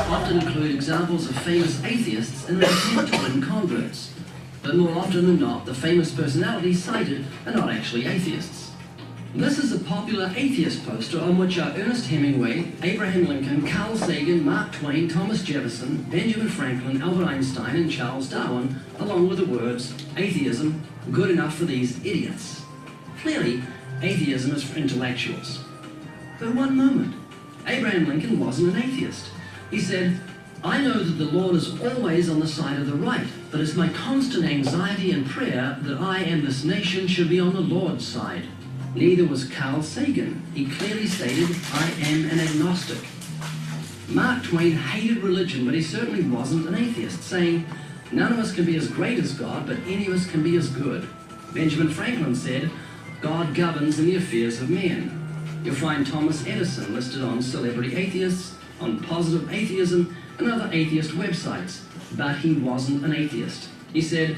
often include examples of famous atheists in their attempt to win converts. But more often than not, the famous personalities cited are not actually atheists. This is a popular atheist poster on which are Ernest Hemingway, Abraham Lincoln, Carl Sagan, Mark Twain, Thomas Jefferson, Benjamin Franklin, Albert Einstein, and Charles Darwin, along with the words, atheism, good enough for these idiots. Clearly, atheism is for intellectuals. But one moment, Abraham Lincoln wasn't an atheist. He said, I know that the Lord is always on the side of the right, but it's my constant anxiety and prayer that I and this nation should be on the Lord's side. Neither was Carl Sagan. He clearly stated, I am an agnostic. Mark Twain hated religion, but he certainly wasn't an atheist, saying, none of us can be as great as God, but any of us can be as good. Benjamin Franklin said, God governs in the affairs of men. You'll find Thomas Edison listed on Celebrity Atheists, on Positive Atheism, and other atheist websites, but he wasn't an atheist. He said,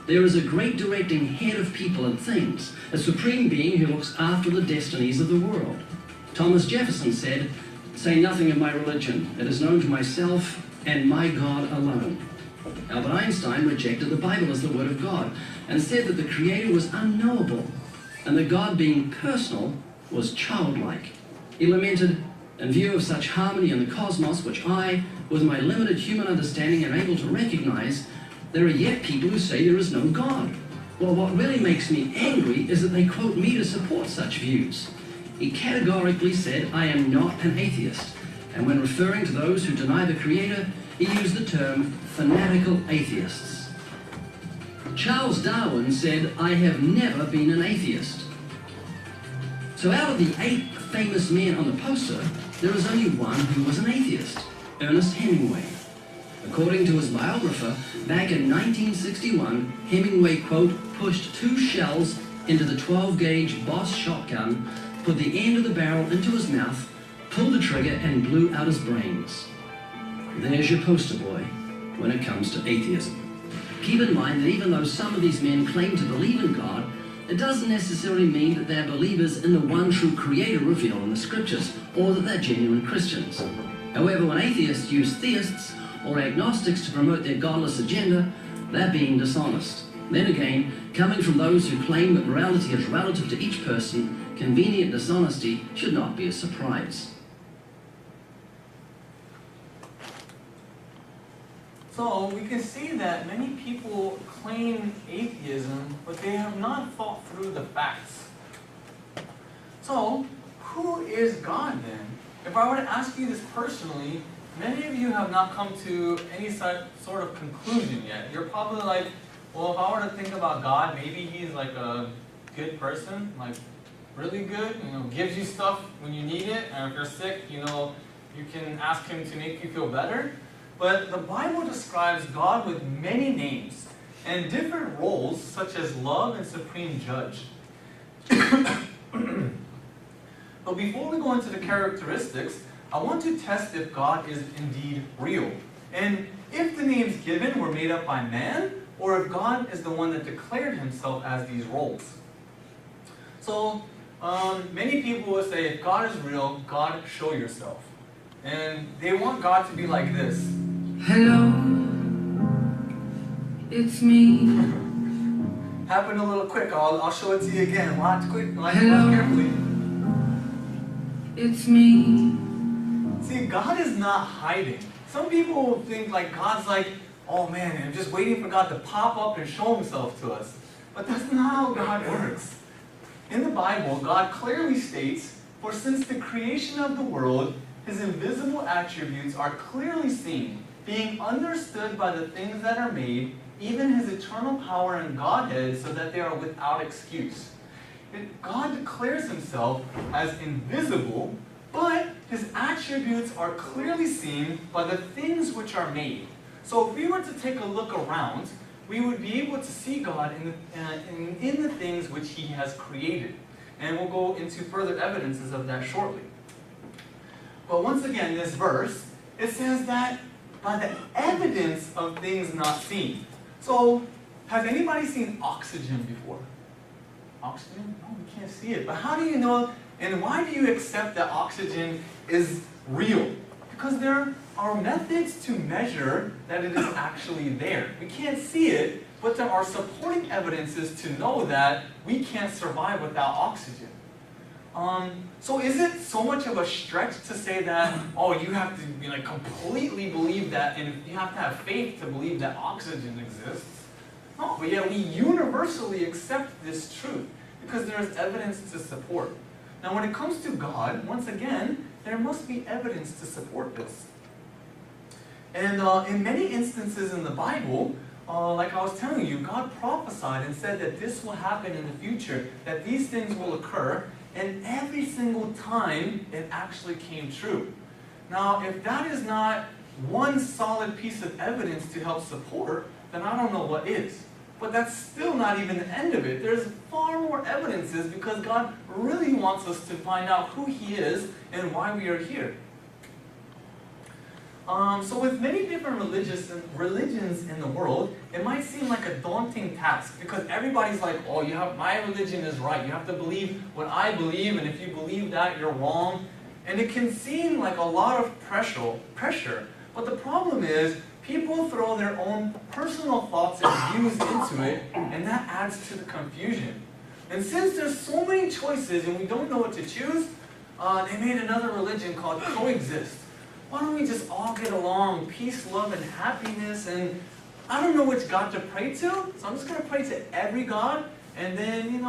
there is a great directing head of people and things, a supreme being who looks after the destinies of the world. Thomas Jefferson said, say nothing of my religion. It is known to myself and my God alone. Albert Einstein rejected the Bible as the Word of God and said that the Creator was unknowable and that God being personal was childlike. He lamented, in view of such harmony in the cosmos, which I, with my limited human understanding, am able to recognize, there are yet people who say there is no God. Well, what really makes me angry is that they quote me to support such views. He categorically said, "I am not an atheist," and when referring to those who deny the Creator, he used the term fanatical atheists. Charles Darwin said, "I have never been an atheist." So out of the 8 famous men on the poster, there is only one who was an atheist, Ernest Hemingway. According to his biographer, back in 1961, Hemingway, quote, pushed 2 shells into the 12-gauge Boss shotgun, put the end of the barrel into his mouth, pulled the trigger, and blew out his brains. There's your poster boy when it comes to atheism. Keep in mind that even though some of these men claim to believe in God, it doesn't necessarily mean that they're believers in the one true Creator revealed in the Scriptures, or that they're genuine Christians. However, when atheists use theists or agnostics to promote their godless agenda, they're being dishonest. Then again, coming from those who claim that morality is relative to each person, convenient dishonesty should not be a surprise. So we can see that many people claim atheism, but they have not thought through the facts. So, who is God then? If I were to ask you this personally, many of you have not come to any sort of conclusion yet. You're probably like, well, if I were to think about God, maybe he's like a good person, like really good, gives you stuff when you need it, and if you're sick, you can ask him to make you feel better. But the Bible describes God with many names and different roles, such as love and supreme judge. But before we go into the characteristics, I want to test if God is indeed real, and if the names given were made up by man, or if God is the one that declared himself as these roles. So, many people will say, if God is real, God, show yourself. And they want God to be like this. Hello, it's me. Happened a little quick. I'll show it to you again. Watch Hello. carefully. It's me. See, God is not hiding. Some people think like God's like, oh man, I'm just waiting for God to pop up and show himself to us. But that's not how God works. In the Bible, God clearly states, for since the creation of the world, his invisible attributes are clearly seen, being understood by the things that are made, even his eternal power and Godhead, so that they are without excuse. God declares himself as invisible, but his attributes are clearly seen by the things which are made. So if we were to take a look around, we would be able to see God in the things which he has created. And we'll go into further evidences of that shortly. But once again, this verse, it says that by the evidence of things not seen. So, has anybody seen oxygen before? Oxygen? No, we can't see it. But how do you know, and why do you accept that oxygen is real? Because there are methods to measure that it is actually there. We can't see it, but there are supporting evidences to know that we can't survive without oxygen. So is it so much of a stretch to say that, oh, you have to completely believe that, and you have to have faith to believe that oxygen exists? No, but yet we universally accept this truth because there is evidence to support. Now when it comes to God, once again, there must be evidence to support this. And in many instances in the Bible, like I was telling you, God prophesied and said that this will happen in the future, that these things will occur, and every single time it actually came true. Now, if that is not one solid piece of evidence to help support, then I don't know what is. But that's still not even the end of it. There's far more evidences because God really wants us to find out who he is and why we are here. So with many different religions in the world, it might seem like a daunting task because everybody's like, oh, my religion is right. You have to believe what I believe, and if you believe that, you're wrong. And it can seem like a lot of pressure. But the problem is, people throw their own personal thoughts and views into it, and that adds to the confusion. And since there's so many choices and we don't know what to choose, they made another religion called Coexist. Why don't we just all get along, peace, love, and happiness, and I don't know which God to pray to, so I'm just going to pray to every God, and then,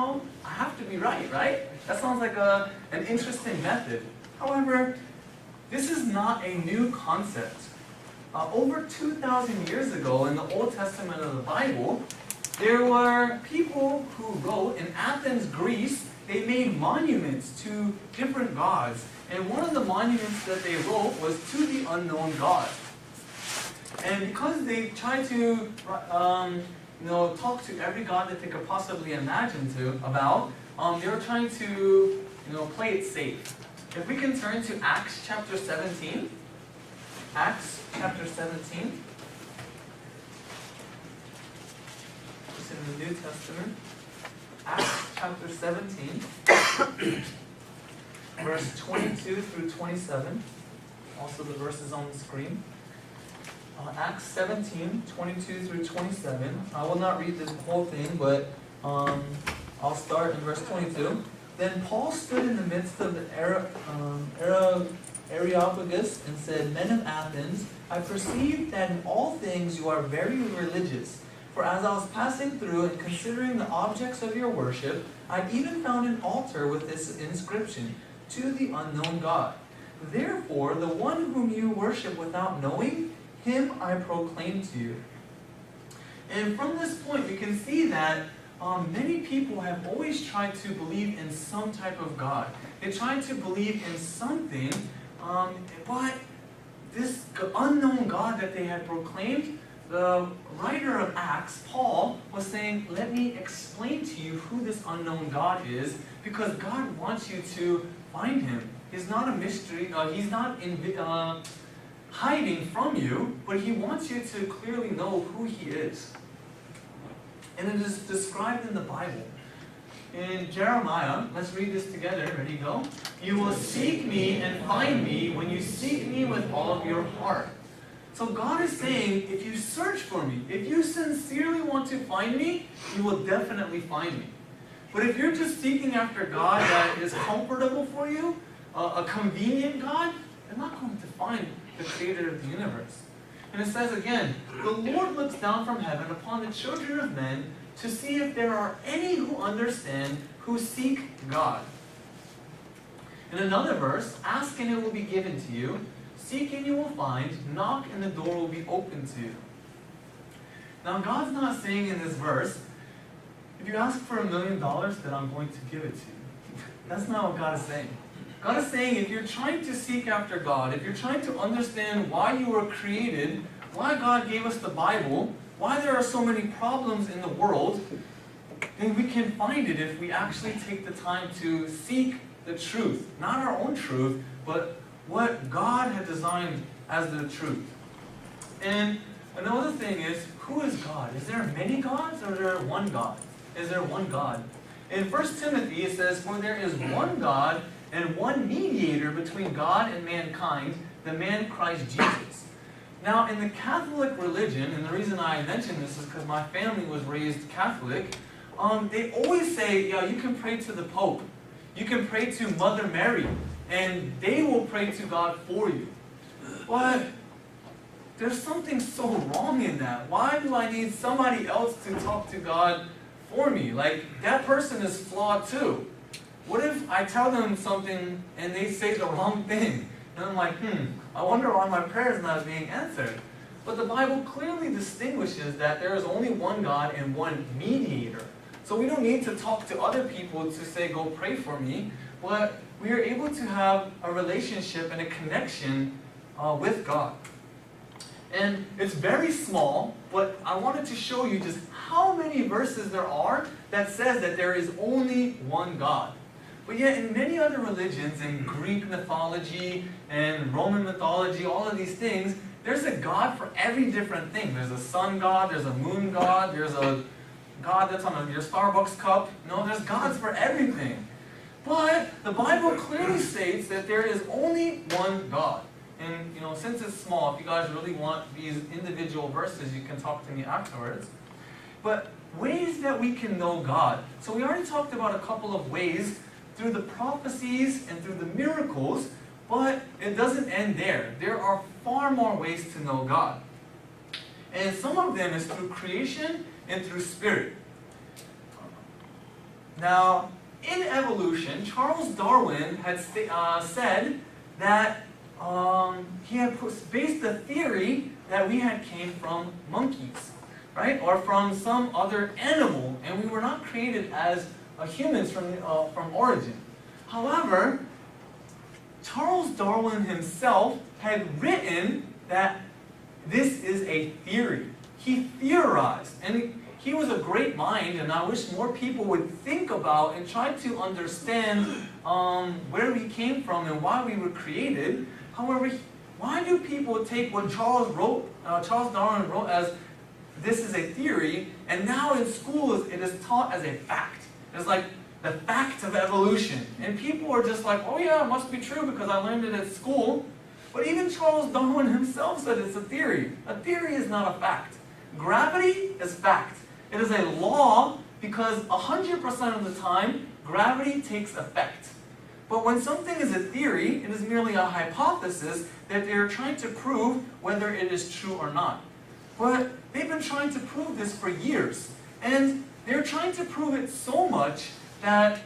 I have to be right, right? That sounds like an interesting method. However, this is not a new concept. Over 2,000 years ago in the Old Testament of the Bible, there were people who wrote in Athens, Greece. They made monuments to different gods. And one of the monuments that they wrote was to the unknown God. And because they tried to talk to every god that they could possibly imagine about, they were trying to play it safe. If we can turn to Acts chapter 17. Acts chapter 17. It's in the New Testament. Acts chapter 17. Verse 22 through 27. Also the verses on the screen. Acts 17, 22 through 27. I will not read this whole thing, but I'll start in verse 22. Then Paul stood in the midst of the Areopagus and said, "Men of Athens, I perceive that in all things you are very religious. For as I was passing through and considering the objects of your worship, I even found an altar with this inscription, 'To the unknown God.' Therefore, the one whom you worship without knowing, him I proclaim to you." And from this point, we can see that many people have always tried to believe in some type of God. They tried to believe in something, but this unknown God that they had proclaimed, the writer of Acts, Paul, was saying, let me explain to you who this unknown God is, because God wants you to find him. He's not a mystery. He's not hiding from you, but he wants you to clearly know who he is. And it is described in the Bible. In Jeremiah, let's read this together. Ready, go. "You will seek me and find me when you seek me with all of your heart." So God is saying, if you search for me, if you sincerely want to find me, you will definitely find me. But if you're just seeking after God that is comfortable for you, a convenient God, you're not going to find the creator of the universe. And it says again, "The Lord looks down from heaven upon the children of men to see if there are any who understand, who seek God." In another verse, "Ask and it will be given to you. Seek and you will find. Knock and the door will be opened to you." Now God's not saying in this verse, if you ask for $1 million, then I'm going to give it to you. That's not what God is saying. God is saying if you're trying to seek after God, if you're trying to understand why you were created, why God gave us the Bible, why there are so many problems in the world, then we can find it if we actually take the time to seek the truth. Not our own truth, but what God had designed as the truth. And another thing is, who is God? Is there many gods or is there one God? Is there one God? In 1 Timothy it says, "For there is one God and one mediator between God and mankind, the man Christ Jesus." Now in the Catholic religion, and the reason I mention this is because my family was raised Catholic, they always say, yeah, you can pray to the Pope. You can pray to Mother Mary, and they will pray to God for you. But there's something so wrong in that. Why do I need somebody else to talk to God for me? Like, that person is flawed too. What if I tell them something and they say the wrong thing? And I'm like, I wonder why my prayer is not being answered. But the Bible clearly distinguishes that there is only one God and one mediator. So we don't need to talk to other people to say, go pray for me. But we are able to have a relationship and a connection with God. And it's very small, but I wanted to show you just how many verses there are that says that there is only one God. But yet in many other religions, in Greek mythology and Roman mythology, all of these things, there's a God for every different thing. There's a sun god, there's a moon god, there's a God that's on your Starbucks cup. No, there's gods for everything. But the Bible clearly states that there is only one God. And since it's small, if you guys really want these individual verses, you can talk to me afterwards. But ways that we can know God. So we already talked about a couple of ways through the prophecies and through the miracles, but it doesn't end there. There are far more ways to know God. And some of them is through creation and through spirit. Now, in evolution, Charles Darwin had said that he had based the theory that we had came from monkeys, right? Or from some other animal, and we were not created as humans from origin. However, Charles Darwin himself had written that this is a theory. He theorized, and he was a great mind, and I wish more people would think about and try to understand where we came from and why we were created. However, why do people take what Charles Darwin wrote as this is a theory, and now in schools it is taught as a fact? It's like the fact of evolution. And people are just like, oh yeah, it must be true because I learned it at school. But even Charles Darwin himself said it's a theory. A theory is not a fact. Gravity is fact. It is a law because 100% of the time, gravity takes effect. But when something is a theory, it is merely a hypothesis that they are trying to prove whether it is true or not. But they've been trying to prove this for years. And they're trying to prove it so much that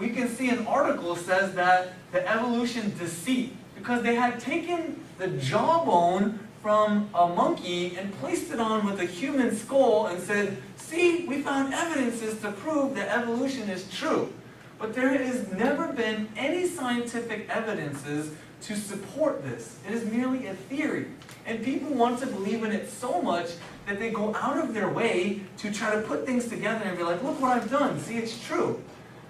we can see an article says that the evolution deceit, because they had taken the jawbone from a monkey and placed it on with a human skull and said, see, we found evidences to prove that evolution is true. But there has never been any scientific evidences to support this. It is merely a theory. And people want to believe in it so much that they go out of their way to try to put things together and be like, look what I've done, see, it's true.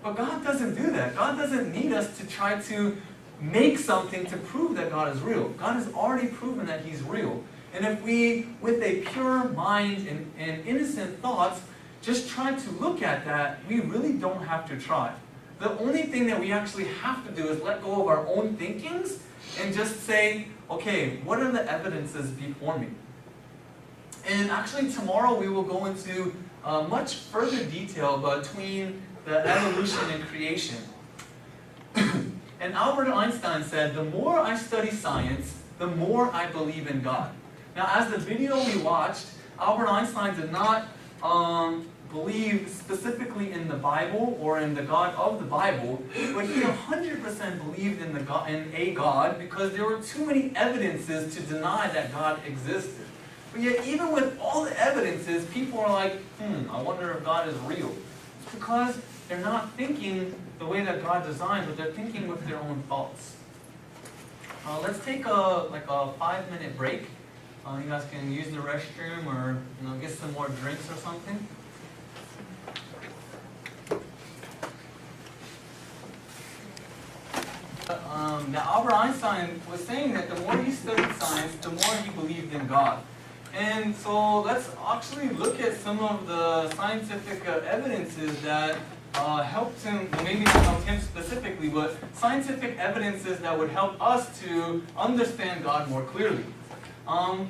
But God doesn't do that. God doesn't need us to try to make something to prove that God is real. God has already proven that He's real. And if we, with a pure mind and innocent thoughts, just try to look at that, we really don't have to try. The only thing that we actually have to do is let go of our own thinkings and just say, okay, what are the evidences before me? And actually tomorrow we will go into much further detail between the evolution and creation. And Albert Einstein said, the more I study science, the more I believe in God. Now, as the video we watched, Albert Einstein did not believe specifically in the Bible or in the God of the Bible, but he 100% believed in a God because there were too many evidences to deny that God existed. But yet, even with all the evidences, people are like, I wonder if God is real. It's because they're not thinking the way that God designed, but they're thinking with their own thoughts. Let's take a 5-minute break. You guys can use the restroom or get some more drinks or something. Now Albert Einstein was saying that the more he studied science, the more he believed in God. And so let's actually look at some of the scientific evidences that helped him, well, maybe not helped him specifically, but scientific evidences that would help us to understand God more clearly.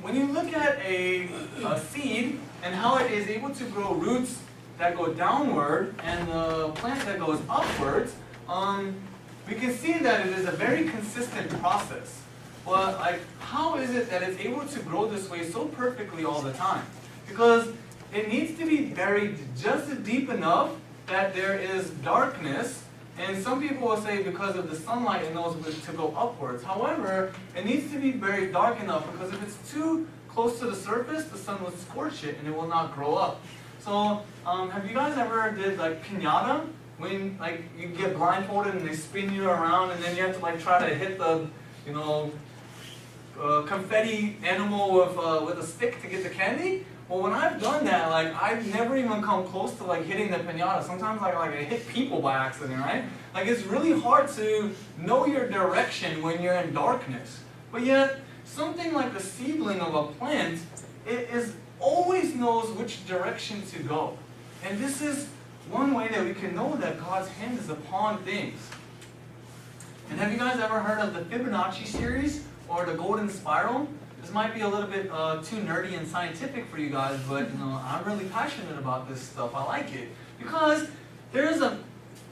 When you look at a seed and how it is able to grow roots that go downward and the plant that goes upwards, we can see that it is a very consistent process. But how is it that it's able to grow this way so perfectly all the time? Because it needs to be buried just deep enough that there is darkness, and some people will say because of the sunlight it knows to go upwards. However, it needs to be buried dark enough because if it's too close to the surface, the sun will scorch it and it will not grow up. So, have you guys ever did piñata? When you get blindfolded and they spin you around and then you have to try to hit the, confetti animal with a stick to get the candy? Well, when I've done that, I've never even come close to hitting the piñata. Sometimes I hit people by accident, right? It's really hard to know your direction when you're in darkness. But yet, something like a seedling of a plant, it always knows which direction to go. And this is one way that we can know that God's hand is upon things. And have you guys ever heard of the Fibonacci series or the golden spiral? This might be a little bit too nerdy and scientific for you guys, but I'm really passionate about this stuff. I like it because there's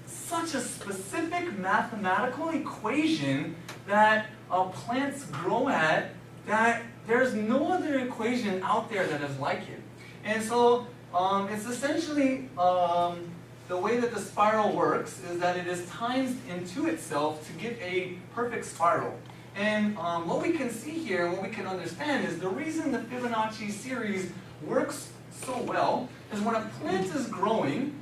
such a specific mathematical equation that plants grow at that there's no other equation out there that is like it. And so it's essentially the way that the spiral works is that it is times into itself to get a perfect spiral. And what we can see here, what we can understand is the reason the Fibonacci series works so well is when a plant is growing,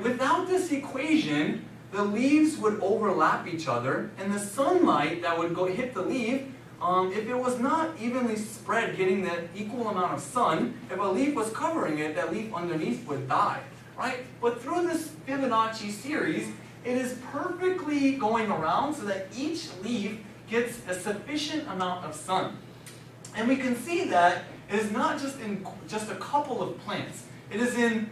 without this equation, the leaves would overlap each other, and the sunlight that would go hit the leaf, if it was not evenly spread, getting the equal amount of sun, if a leaf was covering it, that leaf underneath would die, right? But through this Fibonacci series, it is perfectly going around so that each leaf gets a sufficient amount of sun. And we can see that it is not just in just a couple of plants. It is in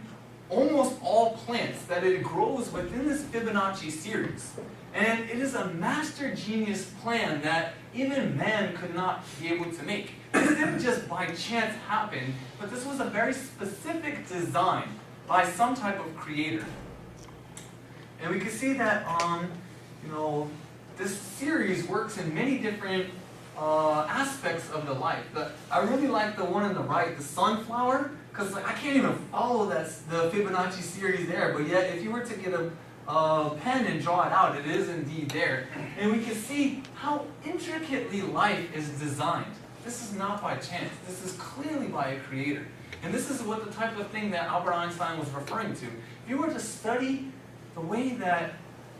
almost all plants that it grows within this Fibonacci series. And it is a master genius plan that even man could not be able to make. This didn't just by chance happen, but this was a very specific design by some type of creator. And we can see that this series works in many different aspects of the life. I really like the one on the right, the sunflower, because I can't even follow the Fibonacci series there, but yet if you were to get a pen and draw it out, it is indeed there. And we can see how intricately life is designed. This is not by chance. This is clearly by a creator. And this is what the type of thing that Albert Einstein was referring to. If you were to study the way that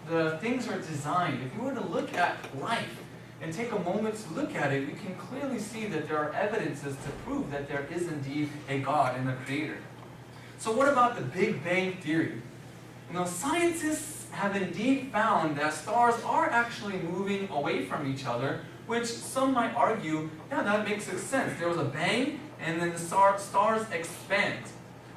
the things are designed, if you were to look at life and take a moment to look at it, we can clearly see that there are evidences to prove that there is indeed a God and a creator. So what about the Big Bang Theory? Scientists have indeed found that stars are actually moving away from each other, which some might argue, yeah, that makes sense. There was a bang, and then the stars expand.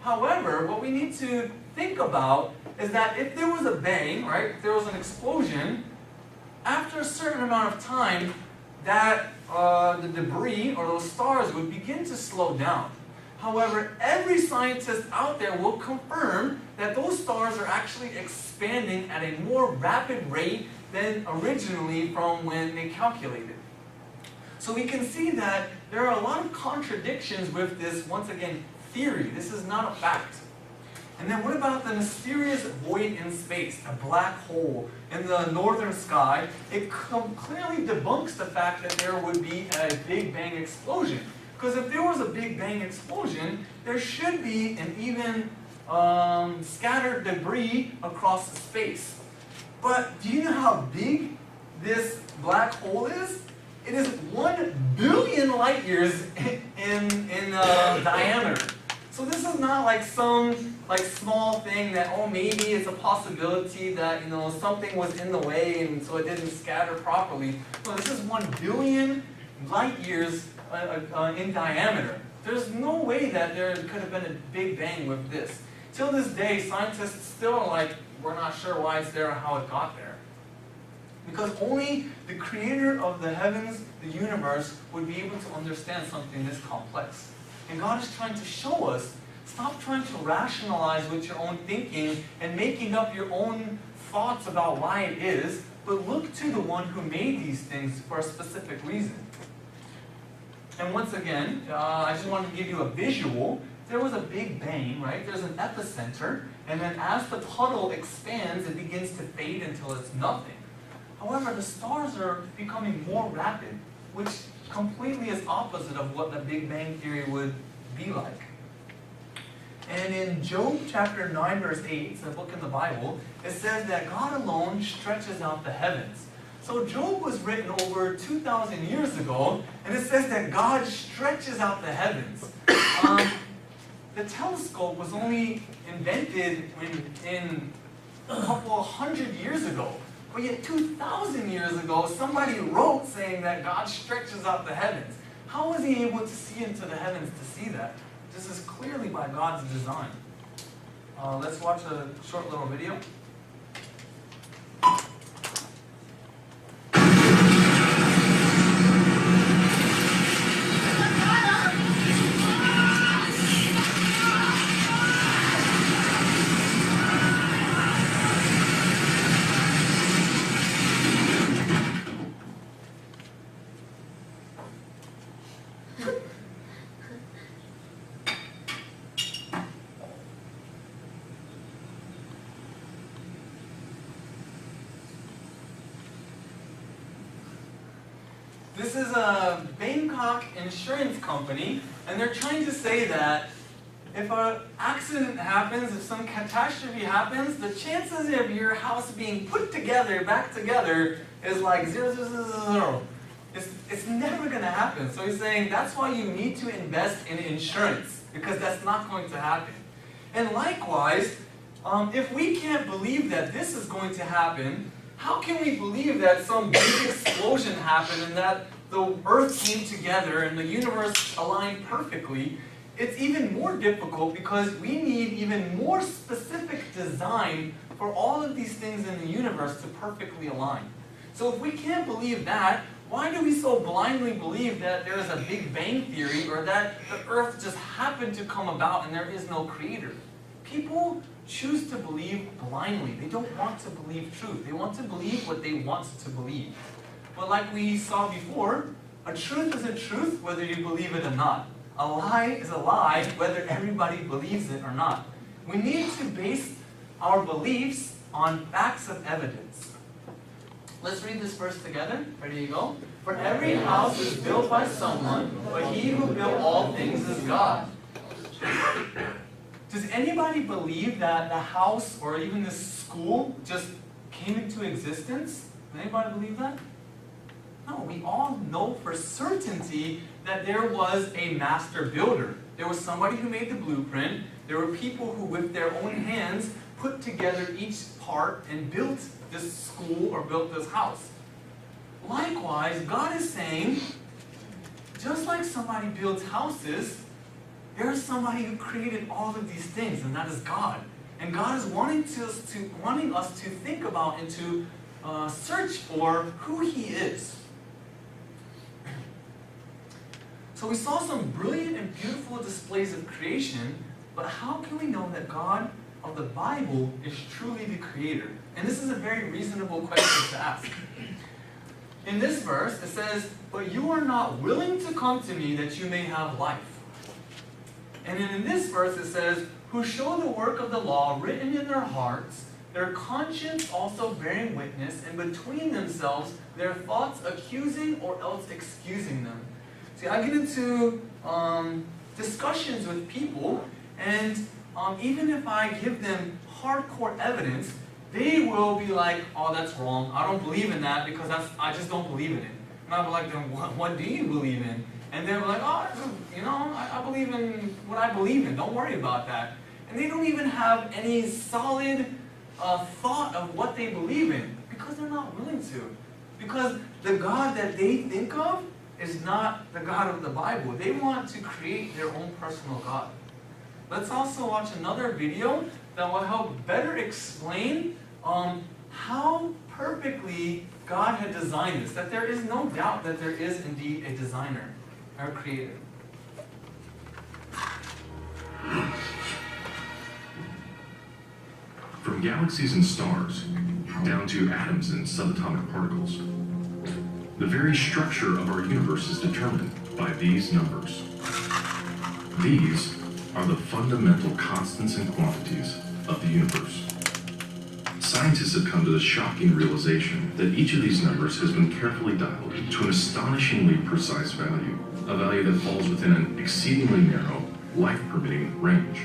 However, what we need to think about is that if there was a bang, right, if there was an explosion, after a certain amount of time, that the debris or those stars would begin to slow down. However, every scientist out there will confirm that those stars are actually expanding at a more rapid rate than originally from when they calculated. So we can see that there are a lot of contradictions with this, once again, theory. This is not a fact. And then what about the mysterious void in space, a black hole in the northern sky? It clearly debunks the fact that there would be a Big Bang explosion. Because if there was a Big Bang explosion, there should be an even scattered debris across the space. But do you know how big this black hole is? It is 1 billion light years in diameter. So this is not like some small thing that, oh, maybe it's a possibility that something was in the way and so it didn't scatter properly. No, this is 1 billion light years in diameter. There's no way that there could have been a Big Bang with this. Till this day, scientists still are like, we're not sure why it's there or how it got there. Because only the creator of the heavens, the universe, would be able to understand something this complex. And God is trying to show us, stop trying to rationalize with your own thinking and making up your own thoughts about why it is, but look to the one who made these things for a specific reason. And once again, I just wanted to give you a visual. There was a Big Bang, right? There's an epicenter, and then as the puddle expands, it begins to fade until it's nothing. However, the stars are becoming more rapid, which completely is opposite of what the Big Bang Theory would be like. And in Job chapter 9, verse 8, it's a book in the Bible, it says that God alone stretches out the heavens. So Job was written over 2,000 years ago, and it says that God stretches out the heavens. The telescope was only invented in a couple of hundred years ago. But yet 2,000 years ago, somebody wrote saying that God stretches out the heavens. How was he able to see into the heavens to see that? This is clearly by God's design. Let's watch a short little video. this is a Bangkok insurance company, and they're trying to say that if an accident happens, if some catastrophe happens, the chances of your house being put together, back together, is like 0.000. It's never going to happen. So he's saying that's why you need to invest in insurance, because that's not going to happen. And likewise, if we can't believe that this is going to happen, how can we believe that some big explosion happened and that the earth came together and the universe aligned perfectly? It's even more difficult because we need even more specific design for all of these things in the universe to perfectly align. So if we can't believe that, why do we so blindly believe that there is a Big Bang Theory or that the earth just happened to come about and there is no creator? People choose to believe blindly. They don't want to believe truth. They want to believe what they want to believe. But like we saw before, a truth is a truth whether you believe it or not. A lie is a lie whether everybody believes it or not. We need to base our beliefs on facts of evidence. Let's read this verse together. Ready to go? For every house is built by someone, but he who built all things is God. Does anybody believe that the house or even this school just came into existence? Does anybody believe that? No, we all know for certainty that there was a master builder. There was somebody who made the blueprint. There were people who with their own hands put together each part and built this school or built this house. Likewise, God is saying, just like somebody builds houses, there is somebody who created all of these things, and that is God. And God is wanting us to think about and to search for who He is. So we saw some brilliant and beautiful displays of creation, but how can we know that God of the Bible is truly the creator? And this is a very reasonable question to ask. In this verse, it says, "But you are not willing to come to me that you may have life." And then in this verse it says, "Who show the work of the law written in their hearts, their conscience also bearing witness, and between themselves their thoughts accusing or else excusing them." See, I get into discussions with people, and even if I give them hardcore evidence, they will be like, "Oh, that's wrong. I don't believe in that because I just don't believe in it." And I'll be like, "Then what do you believe in?" And they're like, "Oh, I believe in what I believe in. Don't worry about that." And they don't even have any solid thought of what they believe in because they're not willing to. Because the God that they think of is not the God of the Bible. They want to create their own personal God. Let's also watch another video that will help better explain how perfectly God had designed this. That there is no doubt that there is indeed a designer, our creator. From galaxies and stars, down to atoms and subatomic particles, the very structure of our universe is determined by these numbers. These are the fundamental constants and quantities of the universe. Scientists have come to the shocking realization that each of these numbers has been carefully dialed to an astonishingly precise value, a value that falls within an exceedingly narrow, life-permitting range.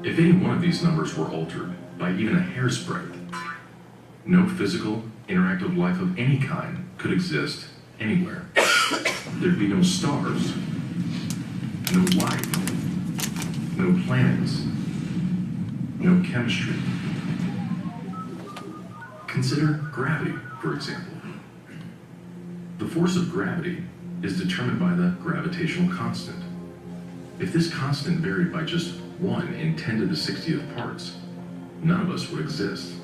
If any one of these numbers were altered by even a hair's breadth, no physical, interactive life of any kind could exist anywhere. There'd be no stars, no life, no planets, no chemistry. Consider gravity, for example. The force of gravity is determined by the gravitational constant. If this constant varied by just 1 in 10 to the 60th parts, none of us would exist.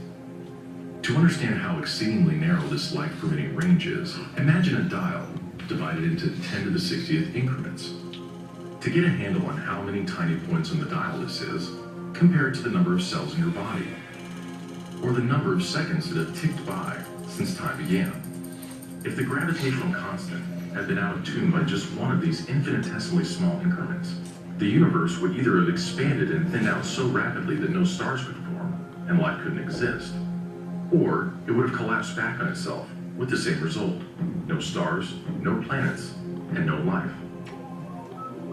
To understand how exceedingly narrow this life-permitting range is, imagine a dial divided into 10 to the 60th increments. To get a handle on how many tiny points on the dial this is, compare it to the number of cells in your body, or the number of seconds that have ticked by since time began. If the gravitational constant had been out of tune by just one of these infinitesimally small increments, the universe would either have expanded and thinned out so rapidly that no stars could form and life couldn't exist, or it would have collapsed back on itself with the same result: no stars, no planets, and no life.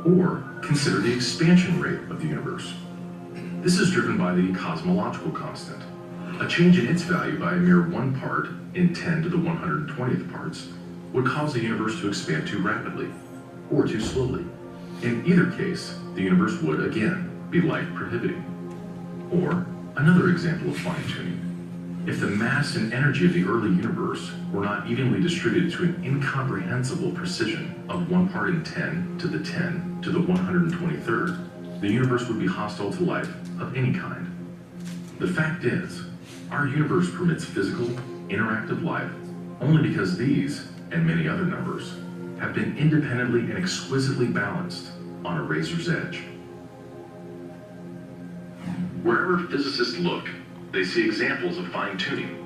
Or consider the expansion rate of the universe. This is driven by the cosmological constant. A change in its value by a mere 1 part in 10 to the 120th parts would cause the universe to expand too rapidly or too slowly. In either case, the universe would again be life prohibiting. Or another example of fine-tuning. If the mass and energy of the early universe were not evenly distributed to an incomprehensible precision of 1 part in 10 to the 10 to the 123rd, the universe would be hostile to life of any kind. The fact is, our universe permits physical, interactive life only because these, and many other numbers, have been independently and exquisitely balanced on a razor's edge. Wherever physicists look, they see examples of fine-tuning.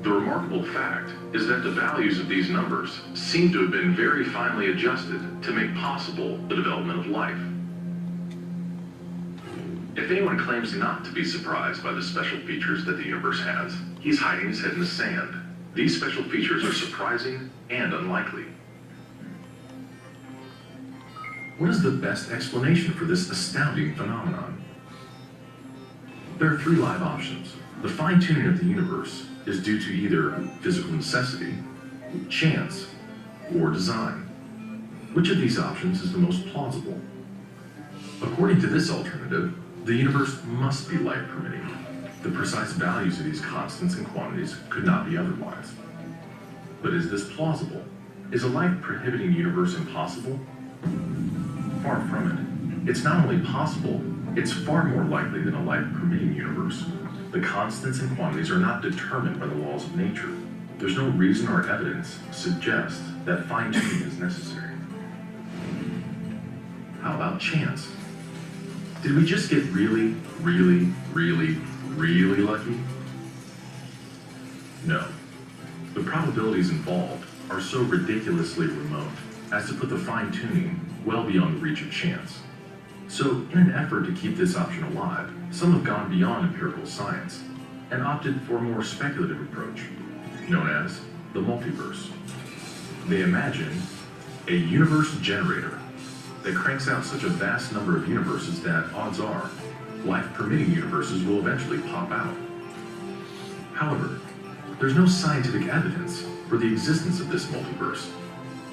The remarkable fact is that the values of these numbers seem to have been very finely adjusted to make possible the development of life. If anyone claims not to be surprised by the special features that the universe has, he's hiding his head in the sand. These special features are surprising and unlikely. What is the best explanation for this astounding phenomenon? There are 3 live options. The fine-tuning of the universe is due to either physical necessity, chance, or design. Which of these options is the most plausible? According to this alternative, the universe must be life permitting. The precise values of these constants and quantities could not be otherwise. But is this plausible? Is a life prohibiting universe impossible? Far from it. It's not only possible, it's far more likely than a life permitting universe. The constants and quantities are not determined by the laws of nature. There's no reason or evidence suggests that fine-tuning is necessary. How about chance? Did we just get really, really, really, really lucky? No. The probabilities involved are so ridiculously remote as to put the fine-tuning well beyond the reach of chance. So, in an effort to keep this option alive, some have gone beyond empirical science and opted for a more speculative approach, known as the multiverse. They imagine a universe generator that cranks out such a vast number of universes that, odds are, life-permitting universes will eventually pop out. However, there's no scientific evidence for the existence of this multiverse.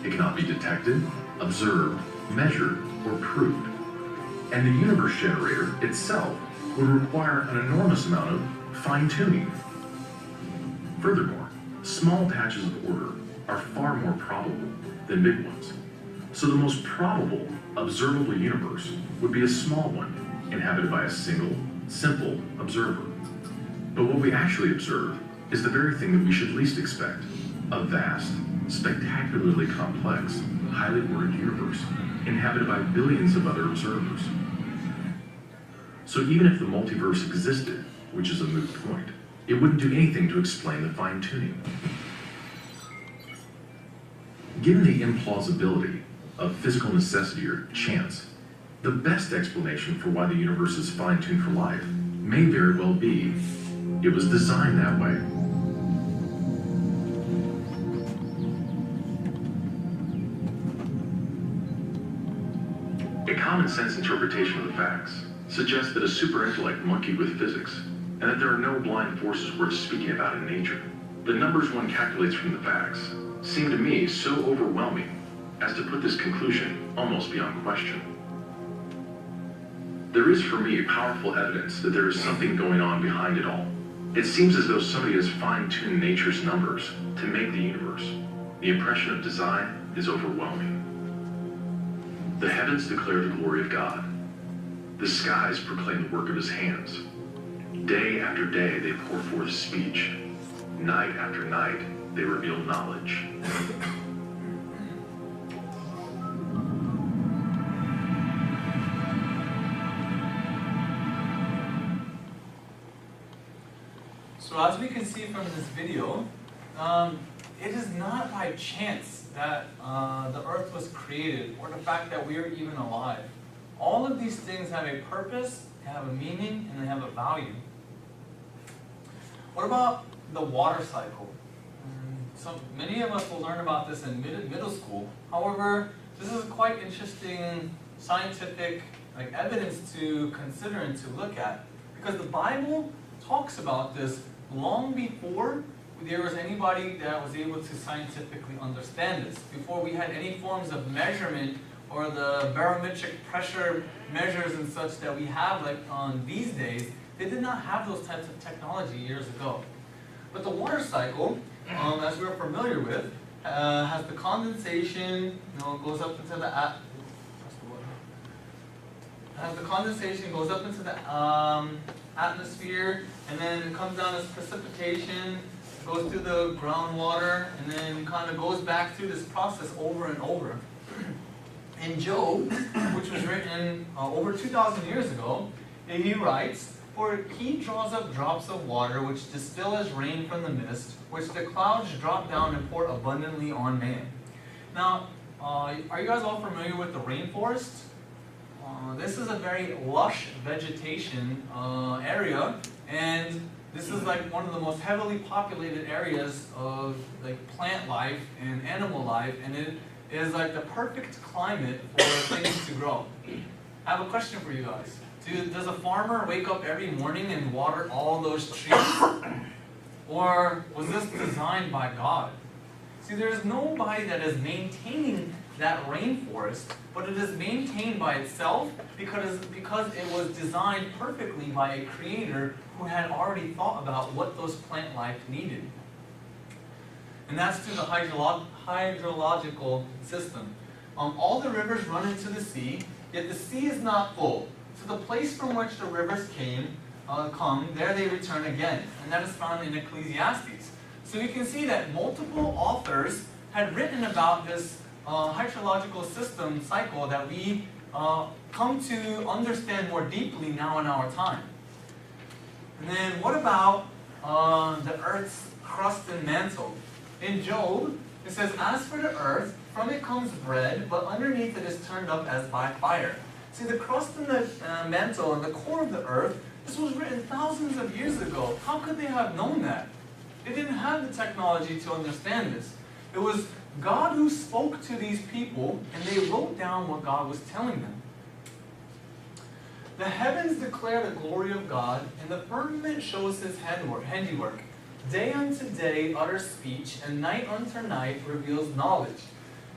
It cannot be detected, observed, measured, or proved. And the universe generator itself would require an enormous amount of fine-tuning. Furthermore, small patches of order are far more probable than big ones. So the most probable observable universe would be a small one, inhabited by a single, simple observer. But what we actually observe is the very thing that we should least expect: a vast, spectacularly complex, highly ordered universe, inhabited by billions of other observers. So even if the multiverse existed, which is a moot point, it wouldn't do anything to explain the fine-tuning. Given the implausibility of physical necessity or chance, the best explanation for why the universe is fine-tuned for life may very well be it was designed that way. A common-sense interpretation of the facts suggests that a super-intellect monkeyed with physics, and that there are no blind forces worth speaking about in nature. The numbers one calculates from the facts seem to me so overwhelming as to put this conclusion almost beyond question. There is for me powerful evidence that there is something going on behind it all. It seems as though somebody has fine-tuned nature's numbers to make the universe. The impression of design is overwhelming. The heavens declare the glory of God. The skies proclaim the work of his hands. Day after day they pour forth speech. Night after night they reveal knowledge. So as we can see from this video, it is not by chance that the earth was created, or the fact that we are even alive. All of these things have a purpose, they have a meaning, and they have a value. What about the water cycle. Many of us will learn about this in middle school. However, this is quite interesting scientific evidence to consider and to look at, because the Bible talks about this long before there was anybody that was able to scientifically understand this. Before we had any forms of measurement or the barometric pressure measures and such that we have on these days, they did not have those types of technology years ago. But the water cycle, as we're familiar with, has the condensation, goes up into the atmosphere, and then it comes down as precipitation, goes through the groundwater, and then kind of goes back through this process over and over. In Job, which was written over 2,000 years ago, he writes, "For he draws up drops of water, which distill as rain from the mist, which the clouds drop down and pour abundantly on man." Now, are you guys all familiar with the rainforest? This is a very lush vegetation area, and this is one of the most heavily populated areas of plant life and animal life, and it is the perfect climate for things to grow. I have a question for you guys. Does a farmer wake up every morning and water all those trees? Or was this designed by God? See, there's nobody that is maintaining that rainforest, but it is maintained by itself because it was designed perfectly by a creator who had already thought about what those plant life needed. And that's through the hydrological system. All the rivers run into the sea, yet the sea is not full. So the place from which the rivers come, there they return again. And that is found in Ecclesiastes. So you can see that multiple authors had written about this hydrological system cycle that we come to understand more deeply now in our time. And then what about the earth's crust and mantle? In Job, it says, "As for the earth, from it comes bread, but underneath it is turned up as by fire." See, the crust and the mantle and the core of the earth, this was written thousands of years ago. How could they have known that? They didn't have the technology to understand this. It was God who spoke to these people, and they wrote down what God was telling them. "The heavens declare the glory of God, and the firmament shows his handiwork. Day unto day utters speech, and night unto night reveals knowledge."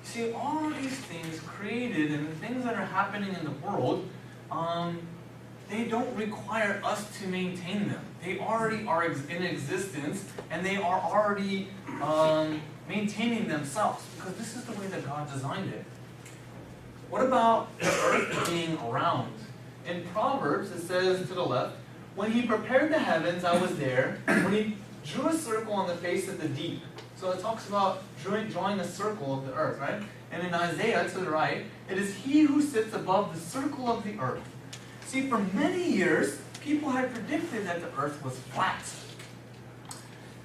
See, all of these things created and the things that are happening in the world, they don't require us to maintain them. They already are in existence, and they are already maintaining themselves, because this is the way that God designed it. What about the earth being round? In Proverbs, it says to the left, "When he prepared the heavens, I was there. When he drew a circle on the face of the deep." So it talks about drawing a circle of the earth, right? And in Isaiah, to the right, "It is he who sits above the circle of the earth." See, for many years, people had predicted that the earth was flat.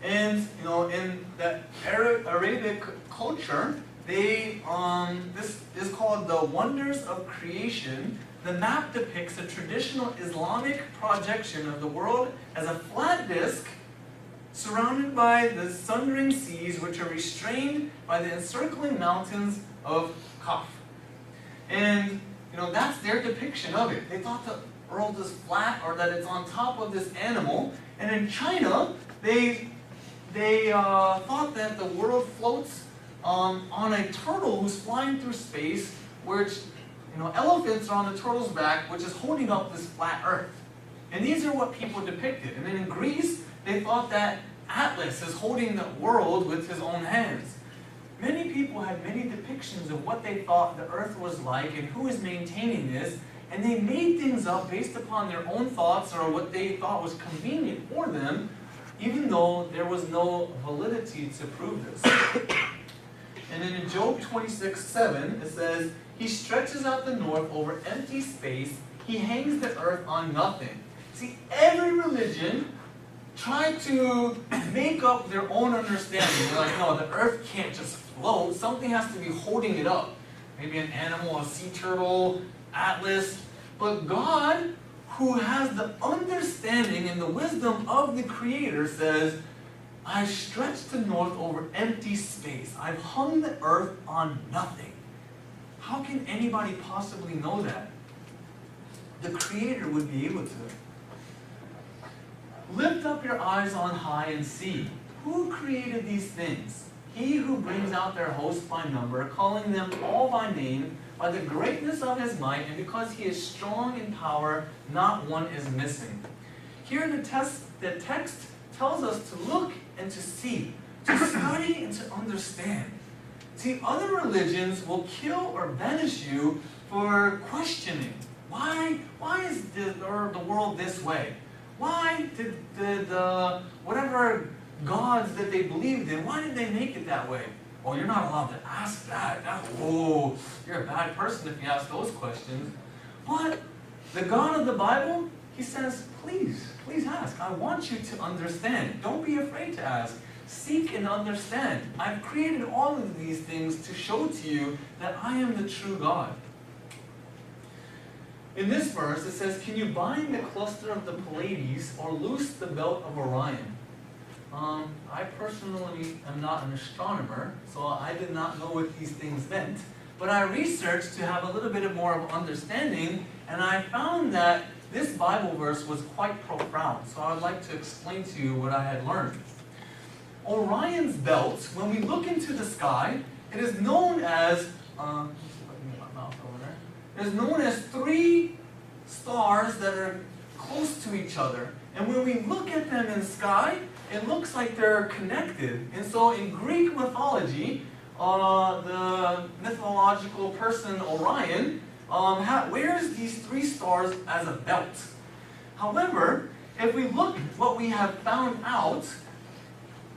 And, in the Arabic culture, this is called the Wonders of Creation. The map depicts a traditional Islamic projection of the world as a flat disk surrounded by the sundering seas, which are restrained by the encircling mountains of Kaf. And, that's their depiction of it. They thought the world is flat, or that it's on top of this animal. And in China, they thought that the world floats on a turtle who's flying through space, which, elephants are on the turtle's back, which is holding up this flat earth. And these are what people depicted. And then in Greece, they thought that Atlas is holding the world with his own hands. Many people had many depictions of what they thought the earth was like and who is maintaining this, and they made things up based upon their own thoughts or what they thought was convenient for them, even though there was no validity to prove this. And then in Job 26:7, it says, "He stretches out the north over empty space. He hangs the earth on nothing." See, every religion tried to make up their own understanding. They're like, no, the earth can't just float. Something has to be holding it up. Maybe an animal, a sea turtle, Atlas. But God, who has the understanding and the wisdom of the Creator, says, I've stretched the north over empty space. I've hung the earth on nothing. How can anybody possibly know that? The Creator would be able to. Lift up your eyes on high and see. Who created these things? He who brings out their host by number, calling them all by name, by the greatness of his might, and because he is strong in power, not one is missing. Here the text tells us to look and to see, to study and to understand. See, other religions will kill or banish you for questioning. Why is the world this way? Why did whatever gods that they believed in, why did they make it that way? Oh, you're not allowed to ask that. Oh, you're a bad person if you ask those questions. But the God of the Bible, he says, please ask. I want you to understand. Don't be afraid to ask. Seek and understand. I've created all of these things to show to you that I am the true God. In this verse, it says, can you bind the cluster of the Pleiades or loose the belt of Orion? I personally am not an astronomer, so I did not know what these things meant. But I researched to have a little bit more of understanding, and I found that this Bible verse was quite profound. So I would like to explain to you what I had learned. Orion's belt, when we look into the sky, it is known as, it is known as 3 stars that are close to each other. And when we look at them in the sky, it looks like they're connected. And so in Greek mythology, the mythological person Orion wears these 3 stars as a belt. However, if we look at what we have found out,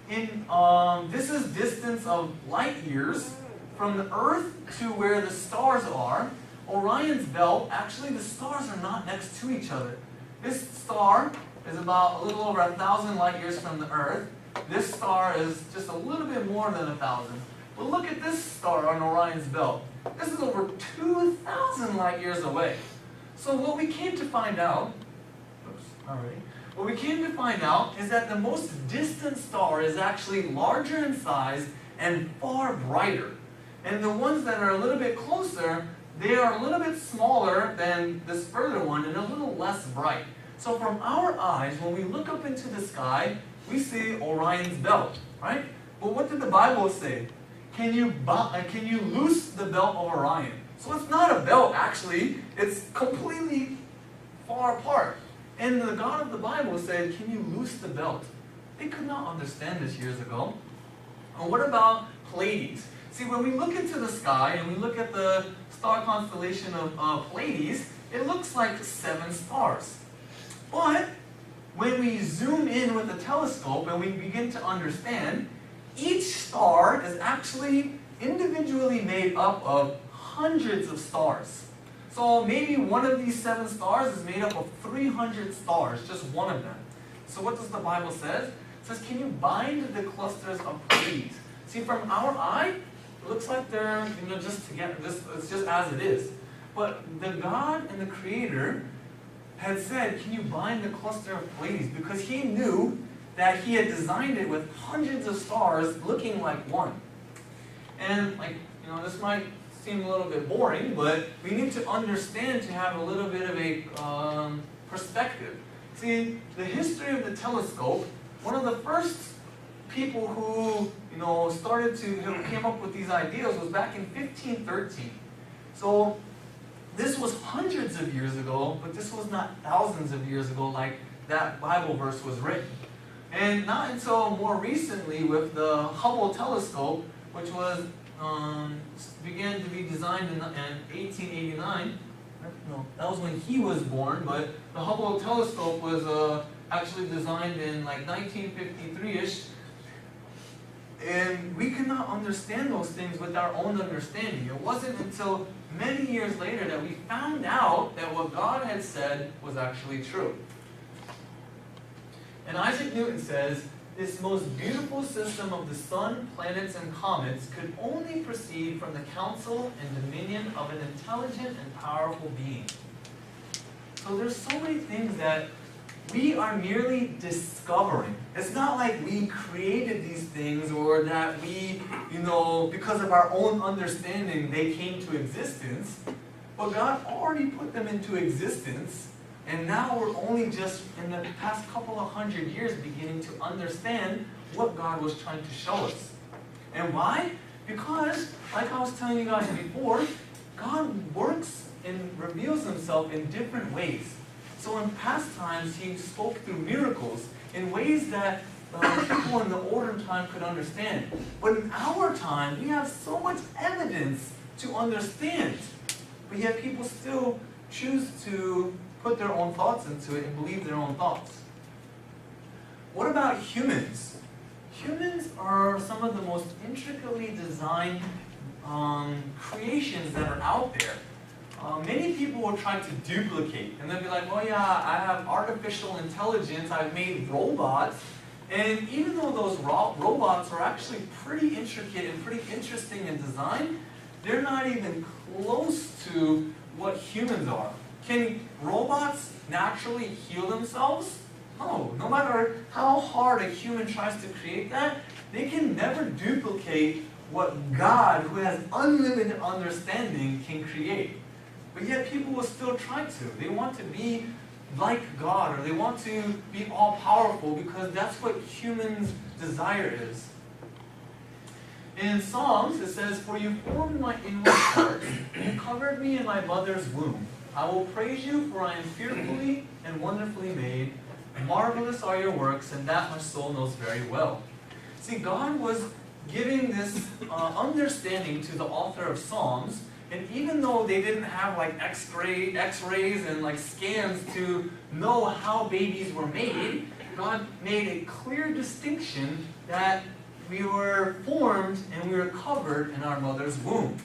this is distance of light years from the Earth to where the stars are. Orion's belt, actually the stars are not next to each other. This star is about a little over 1,000 light years from the Earth. This star is just a little bit more than 1,000. But look at this star on Orion's belt. This is over 2,000 light years away. So what we came to find out, what we came to find out is that the most distant star is actually larger in size and far brighter. And the ones that are a little bit closer, they are a little bit smaller than this further one and a little less bright. So from our eyes, when we look up into the sky, we see Orion's belt, right? But what did the Bible say? Can you loose the belt of Orion? So it's not a belt, actually. It's completely far apart. And the God of the Bible said, can you loose the belt? They could not understand this years ago. And what about Pleiades? See, when we look into the sky and we look at the star constellation of Pleiades, it looks like 7 stars. But when we zoom in with a telescope and we begin to understand, each star is actually individually made up of hundreds of stars. So maybe one of these 7 stars is made up of 300 stars, just one of them. So what does the Bible say? It says, can you bind the clusters of Pleiades? See, from our eye, it looks like they're just together. It's just as it is. But the God and the Creator had said, can you bind the cluster of Pleiades? Because he knew that he had designed it with hundreds of stars looking like one. And this might seem a little bit boring, but we need to understand to have a little bit of a perspective. See, the history of the telescope, one of the first people who came up with these ideas was back in 1513. So this was hundreds of years ago, but this was not thousands of years ago like that Bible verse was written. And not until more recently with the Hubble telescope, which was began to be designed in 1889. No, that was when he was born, but the Hubble telescope was actually designed in like 1953-ish. And we could not understand those things with our own understanding. It wasn't until many years later that we found out that what God had said was actually true. And Isaac Newton says, this most beautiful system of the sun, planets, and comets could only proceed from the counsel and dominion of an intelligent and powerful being. So there's so many things that we are merely discovering. It's not like we created these things or that we, because of our own understanding, they came to existence. But God already put them into existence, and now we're only just in the past couple of 100 years beginning to understand what God was trying to show us. And why? Because, like I was telling you guys before, God works and reveals himself in different ways. So in past times, he spoke through miracles in ways that people in the older time could understand. But in our time, we have so much evidence to understand. But yet people still choose to put their own thoughts into it and believe their own thoughts. What about humans? Humans are some of the most intricately designed creations that are out there. Many people will try to duplicate, and they'll be like, oh yeah, I have artificial intelligence, I've made robots, and even though those robots are actually pretty intricate and pretty interesting in design, they're not even close to what humans are. Can robots naturally heal themselves? No. No matter how hard a human tries to create that, they can never duplicate what God, who has unlimited understanding, can create. But yet people will still try to. They want to be like God, or they want to be all-powerful because that's what humans' desire is. In Psalms, it says, "For you formed my inward parts, you covered me in my mother's womb. I will praise you, for I am fearfully and wonderfully made. Marvelous are your works, and that my soul knows very well." See, God was giving this understanding to the author of Psalms, and even though they didn't have like X-rays and like scans to know how babies were made, God made a clear distinction that we were formed and we were covered in our mother's womb.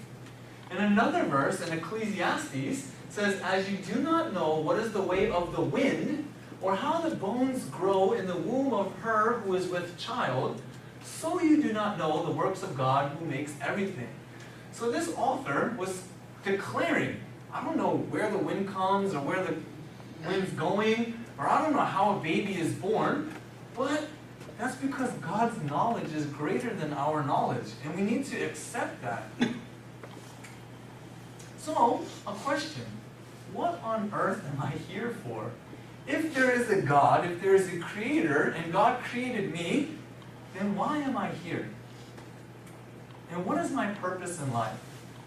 In another verse, in Ecclesiastes, says, "As you do not know what is the way of the wind, or how the bones grow in the womb of her who is with child, so you do not know the works of God who makes everything." So this author was declaring, I don't know where the wind comes or where the wind's going, or I don't know how a baby is born, but that's because God's knowledge is greater than our knowledge, and we need to accept that. So, a question. What on earth am I here for? If there is a God, if there is a creator, and God created me, then why am I here? And what is my purpose in life?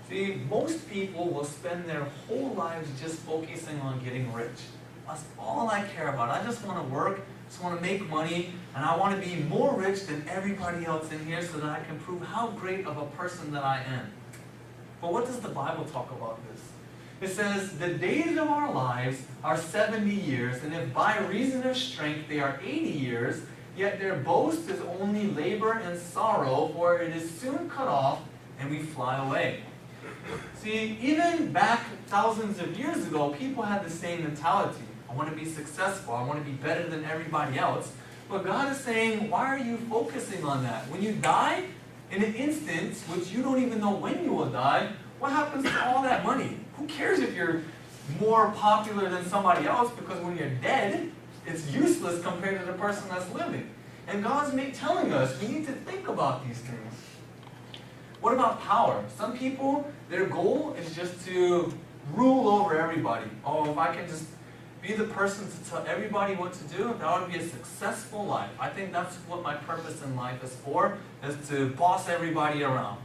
See, most people will spend their whole lives just focusing on getting rich. That's all I care about. I just want to work, just want to make money, and I want to be more rich than everybody else in here so that I can prove how great of a person that I am. But what does the Bible talk about this? It says, "The days of our lives are 70 years, and if by reason of strength they are 80 years, yet their boast is only labor and sorrow, for it is soon cut off, and we fly away." See, even back thousands of years ago, people had the same mentality. I want to be successful. I want to be better than everybody else. But God is saying, why are you focusing on that? When you die, in an instant, which you don't even know when you will die, what happens to all that money? Who cares if you're more popular than somebody else, because when you're dead, it's useless compared to the person that's living. And God's telling us we need to think about these things. What about power? Some people, their goal is just to rule over everybody. Oh, if I can just be the person to tell everybody what to do, that would be a successful life. I think that's what my purpose in life is for, is to boss everybody around.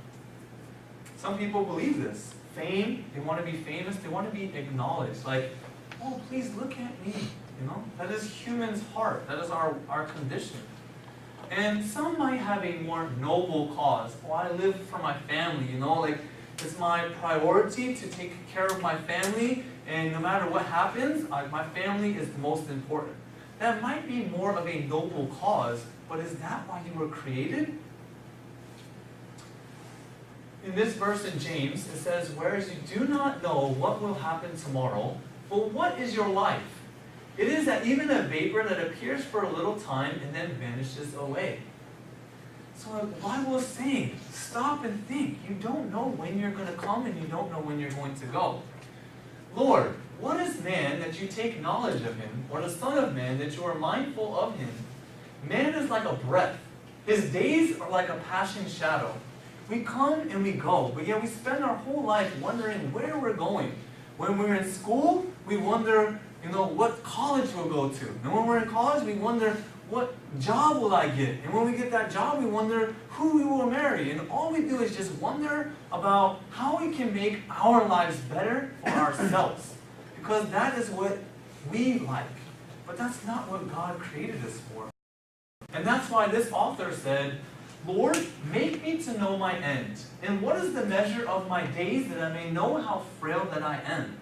Some people believe this. Fame, they want to be famous, they want to be acknowledged. Like, oh, please look at me. That is human's heart. That is our condition. And some might have a more noble cause. Oh, I live for my family, like it's my priority to take care of my family, and no matter what happens, my family is the most important. That might be more of a noble cause, but is that why you were created? In this verse in James, it says, "Whereas you do not know what will happen tomorrow, but what is your life? It is that even a vapor that appears for a little time and then vanishes away." So the Bible is saying, stop and think. You don't know when you're going to come, and you don't know when you're going to go. Lord, What is man that you take knowledge of him, or the Son of Man that you are mindful of him? Man is like a breath. His days are like a passing shadow. We come and we go, but yet we spend our whole life wondering where we're going. When we're in school, we wonder, what college we'll go to. And when we're in college, we wonder, what job will I get? And when we get that job, we wonder who we will marry. And all we do is just wonder about how we can make our lives better for ourselves. Because that is what we like. But that's not what God created us for. And that's why this author said, Lord, make me to know my end. And what is the measure of my days, that I may know how frail that I am?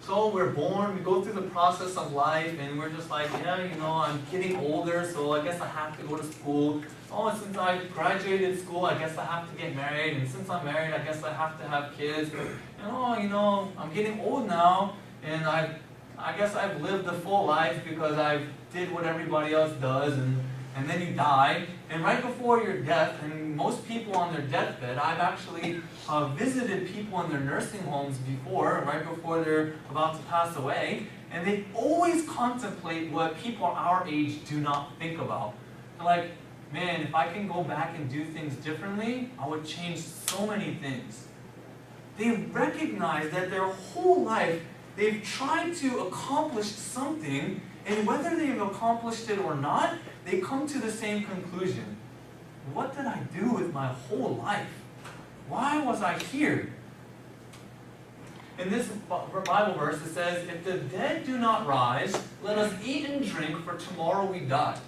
So we're born, we go through the process of life, and we're just like, I'm getting older, so I guess I have to go to school. Oh, since I graduated school, I guess I have to get married. And since I'm married, I guess I have to have kids. And I'm getting old now, and I guess I've lived a full life because I did what everybody else does, and then you die. And right before your death, and most people on their deathbed, I've actually visited people in their nursing homes before, right before they're about to pass away, and they always contemplate what people our age do not think about. They're like, man, if I can go back and do things differently, I would change so many things. They recognize that their whole life, they've tried to accomplish something, and whether they've accomplished it or not, they come to the same conclusion. What did I do with my whole life? Why was I here? In this Bible verse, it says, if the dead do not rise, let us eat and drink, for tomorrow we die.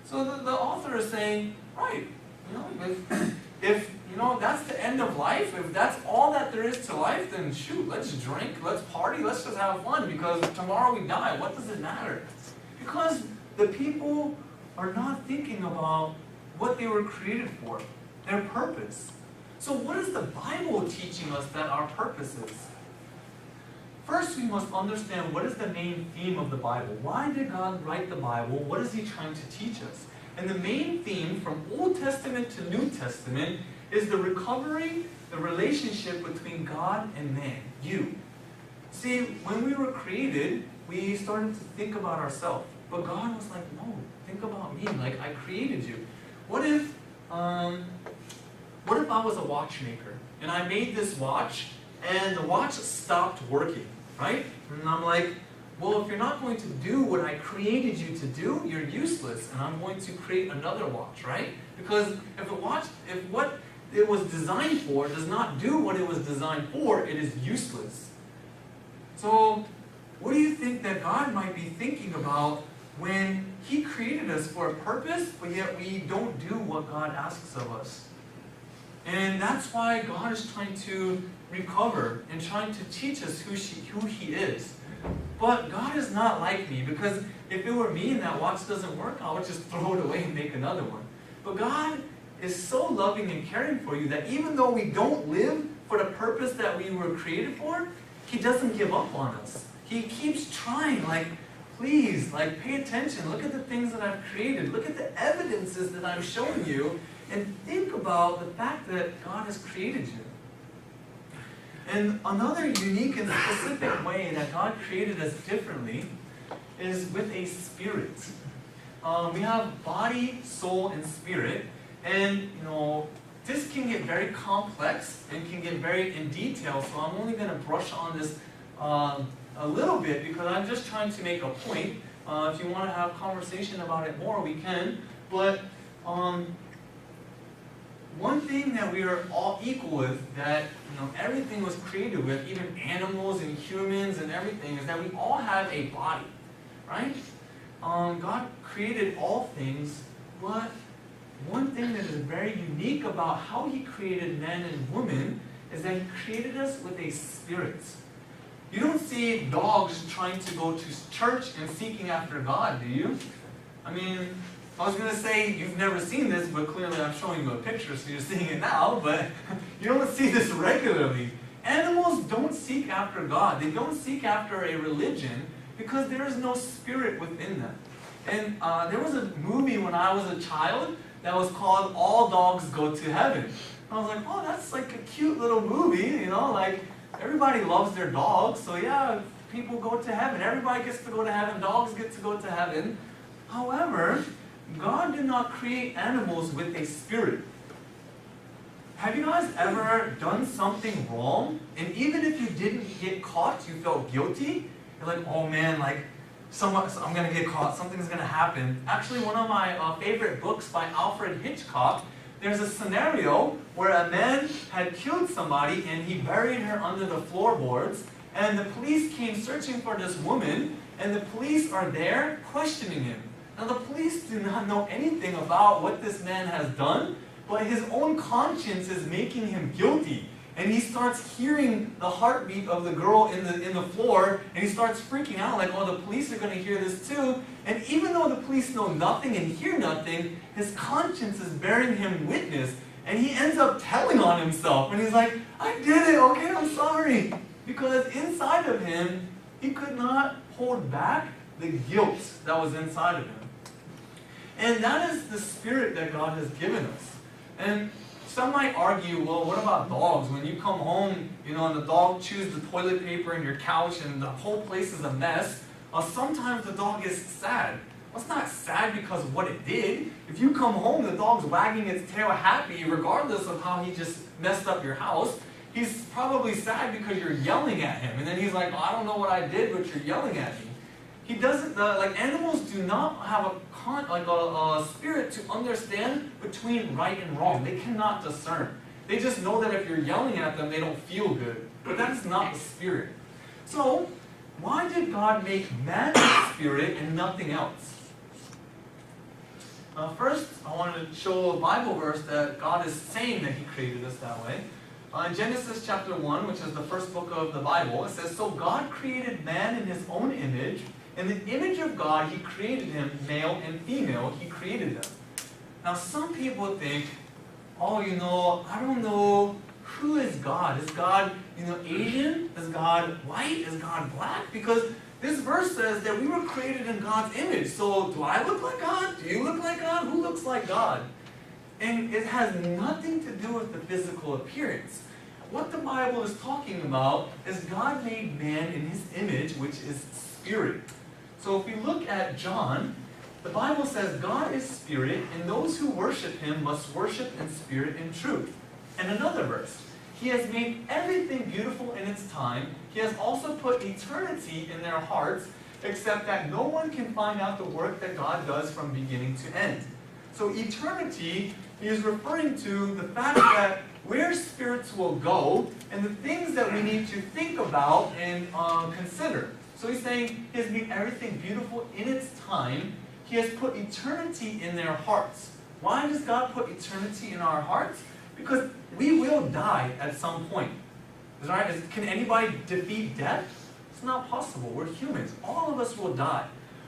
So the author is saying, right, if that's the end of life, if that's all that there is to life, then shoot, let's drink, let's party, let's just have fun, because tomorrow we die. What does it matter? Because the people are not thinking about what they were created for, their purpose. So what is the Bible teaching us that our purpose is? First, we must understand what is the main theme of the Bible. Why did God write the Bible? What is He trying to teach us? And the main theme from Old Testament to New Testament is the recovery, the relationship between God and man, you. See, when we were created, we started to think about ourselves. But God was like, no, think about me. Like, I created you. What if I was a watchmaker and I made this watch and the watch stopped working, right? And I'm like, well, if you're not going to do what I created you to do, you're useless, and I'm going to create another watch, right? Because if what it was designed for does not do what it was designed for, it is useless. So, what do you think that God might be thinking about when He created us for a purpose, but yet we don't do what God asks of us? And that's why God is trying to recover and trying to teach us who He is. But God is not like me, because if it were me and that watch doesn't work, I would just throw it away and make another one. But God is so loving and caring for you that even though we don't live for the purpose that we were created for, He doesn't give up on us. He keeps trying, like, please, like, pay attention. Look at the things that I've created. Look at the evidences that I'm showing you, and think about the fact that God has created you. And another unique and specific way that God created us differently is with a spirit. We have body, soul, and spirit. And, this can get very complex and can get very in detail, so I'm only going to brush on this a little bit because I'm just trying to make a point. If you want to have conversation about it more, we can. But one thing that we are all equal with, that everything was created with, even animals and humans and everything, is that we all have a body, right? God created all things, but one thing that is very unique about how He created man and woman is that He created us with a spirit. You don't see dogs trying to go to church and seeking after God, do you? I mean, I was going to say you've never seen this, but clearly I'm showing you a picture, so you're seeing it now, but you don't see this regularly. Animals don't seek after God. They don't seek after a religion because there is no spirit within them. And there was a movie when I was a child that was called All Dogs Go to Heaven. I was like, oh, that's like a cute little movie, like everybody loves their dogs, so yeah, people go to heaven. Everybody gets to go to heaven. Dogs get to go to heaven. However, God did not create animals with a spirit. Have you guys ever done something wrong, and even if you didn't get caught, you felt guilty? You're like, oh man, like, I'm going to get caught, something's going to happen. Actually, one of my favorite books by Alfred Hitchcock, there's a scenario where a man had killed somebody and he buried her under the floorboards, and the police came searching for this woman, and the police are there questioning him. Now the police do not know anything about what this man has done, but his own conscience is making him guilty. And he starts hearing the heartbeat of the girl in the floor, and he starts freaking out like, oh, the police are going to hear this too. And even though the police know nothing and hear nothing, his conscience is bearing him witness. And he ends up telling on himself. And he's like, I did it, okay, I'm sorry. Because inside of him, he could not hold back the guilt that was inside of him. And that is the spirit that God has given us. And some might argue, well, what about dogs? When you come home, and the dog chews the toilet paper in your couch and the whole place is a mess, sometimes the dog is sad. Well, it's not sad because of what it did. If you come home, the dog's wagging its tail happy regardless of how he just messed up your house. He's probably sad because you're yelling at him. And then he's like, oh, I don't know what I did, but you're yelling at me. He doesn't, like animals do not have a spirit to understand between right and wrong. They cannot discern. They just know that if you're yelling at them, they don't feel good. But that is not the spirit. So, why did God make man with spirit and nothing else? First, I want to show a Bible verse that God is saying that He created us that way. In Genesis chapter 1, which is the first book of the Bible, it says, so God created man in His own image. In the image of God, He created him, male and female, He created them. Now some people think, oh, I don't know, who is God? Is God, Asian? Is God white? Is God black? Because this verse says that we were created in God's image. So do I look like God? Do you look like God? Who looks like God? And it has nothing to do with the physical appearance. What the Bible is talking about is God made man in His image, which is spirit. So if we look at John, the Bible says God is spirit, and those who worship Him must worship in spirit and truth. And another verse, He has made everything beautiful in its time. He has also put eternity in their hearts, except that no one can find out the work that God does from beginning to end. So eternity is referring to the fact that where spirits will go and the things that we need to think about and consider. So He's saying He has made everything beautiful in its time. He has put eternity in their hearts. Why does God put eternity in our hearts? Because we will die at some point. Right? Can anybody defeat death? It's not possible. We're humans. All of us will die.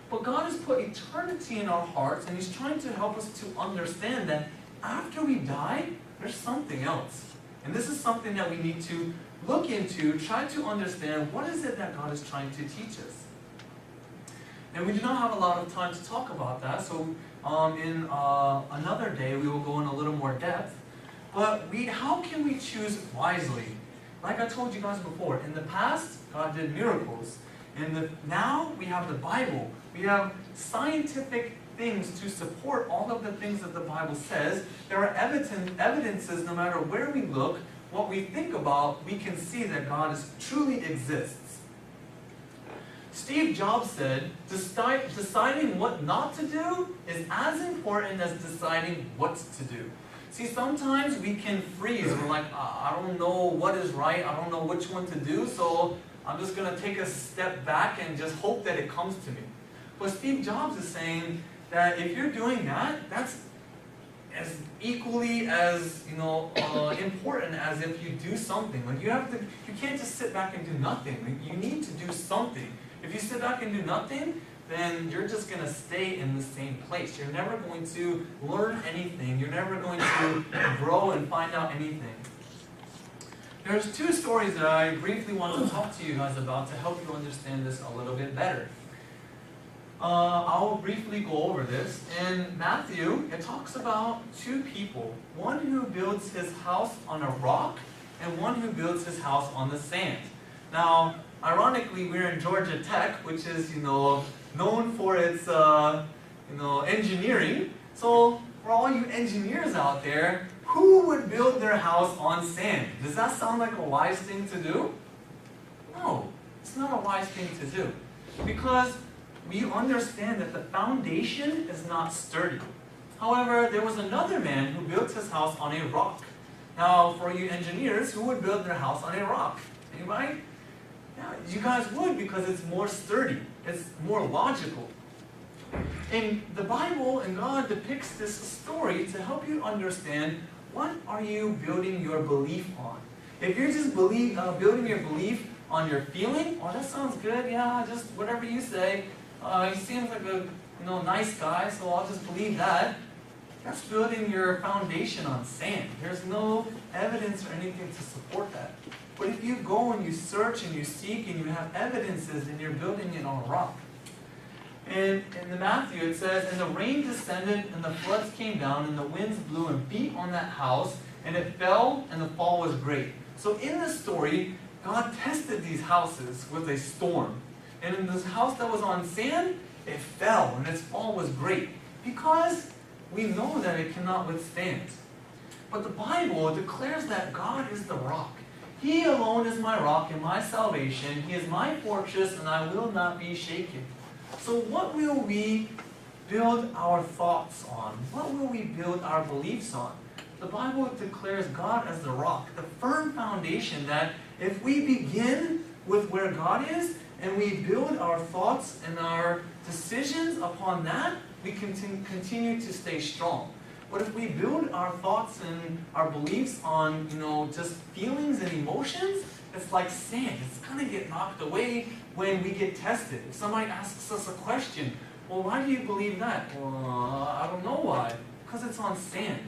But God has put eternity in our hearts, and He's trying to help us to understand that after we die, there's something else. And this is something that we need to look into, try to understand what is it that God is trying to teach us. And we do not have a lot of time to talk about that, so in another day we will go in a little more depth. But how can we choose wisely? Like I told you guys before, in the past, God did miracles. Now we have the Bible. We have scientific things to support all of the things that the Bible says. There are evidences, no matter where we look, what we think about, we can see that God truly exists. Steve Jobs said, deciding what not to do is as important as deciding what to do. See, sometimes we can freeze. We're like, I don't know what is right. I don't know which one to do, so I'm just going to take a step back and just hope that it comes to me. But Steve Jobs is saying that if you're doing that, that's as equally as important as if you do something. Like you can't just sit back and do nothing. Like you need to do something. If you sit back and do nothing, then you're just going to stay in the same place. You're never going to learn anything. You're never going to grow and find out anything. There's two stories that I briefly want to talk to you guys about to help you understand this a little bit better. I'll briefly go over this. In Matthew, it talks about two people. One who builds his house on a rock, and one who builds his house on the sand. Now, ironically, we're in Georgia Tech, which is, known for its, engineering. So, for all you engineers out there, who would build their house on sand? Does that sound like a wise thing to do? No, it's not a wise thing to do. Because we understand that the foundation is not sturdy. However, there was another man who built his house on a rock. Now, for you engineers, who would build their house on a rock? Anybody? Yeah, you guys would, because it's more sturdy. It's more logical. And the Bible and God depicts this story to help you understand, what are you building your belief on? If you're just building your belief on your feeling, oh, that sounds good, yeah, just whatever you say. He seems like a nice guy, so I'll just believe that. That's building your foundation on sand. There's no evidence or anything to support that. But if you go and you search and you seek and you have evidences, then you're building it on a rock. And in the Matthew it says, and the rain descended, and the floods came down, and the winds blew and beat on that house, and it fell, and the fall was great. So in this story, God tested these houses with a storm. And in this house that was on sand, it fell, and its fall was great. Because we know that it cannot withstand. But the Bible declares that God is the rock. He alone is my rock and my salvation. He is my fortress, and I will not be shaken. So what will we build our thoughts on? What will we build our beliefs on? The Bible declares God as the rock, the firm foundation that if we begin with where God is, and we build our thoughts and our decisions upon that, we can continue to stay strong. But if we build our thoughts and our beliefs on, just feelings and emotions, it's like sand. It's going to get knocked away when we get tested. If somebody asks us a question, well, why do you believe that? Well, I don't know why. Because it's on sand.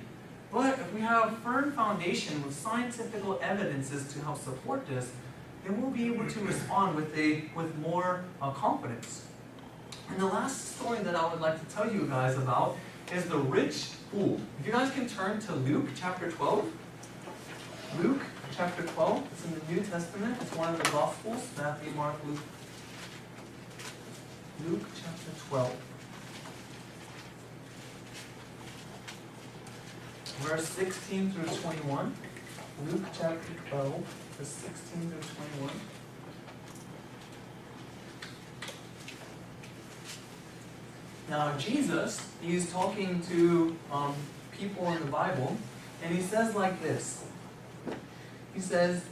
But if we have a firm foundation with scientific evidences to help support this, then we'll be able to respond with more confidence. And the last story that I would like to tell you guys about is the rich fool. If you guys can turn to Luke chapter 12. Luke chapter 12. It's in the New Testament. It's one of the Gospels. Matthew, Mark, Luke. Luke chapter 12. Verse 16 through 21. Luke chapter 12, verse 16 through 21. Now Jesus, he's talking to people in the Bible, and he says like this. He says,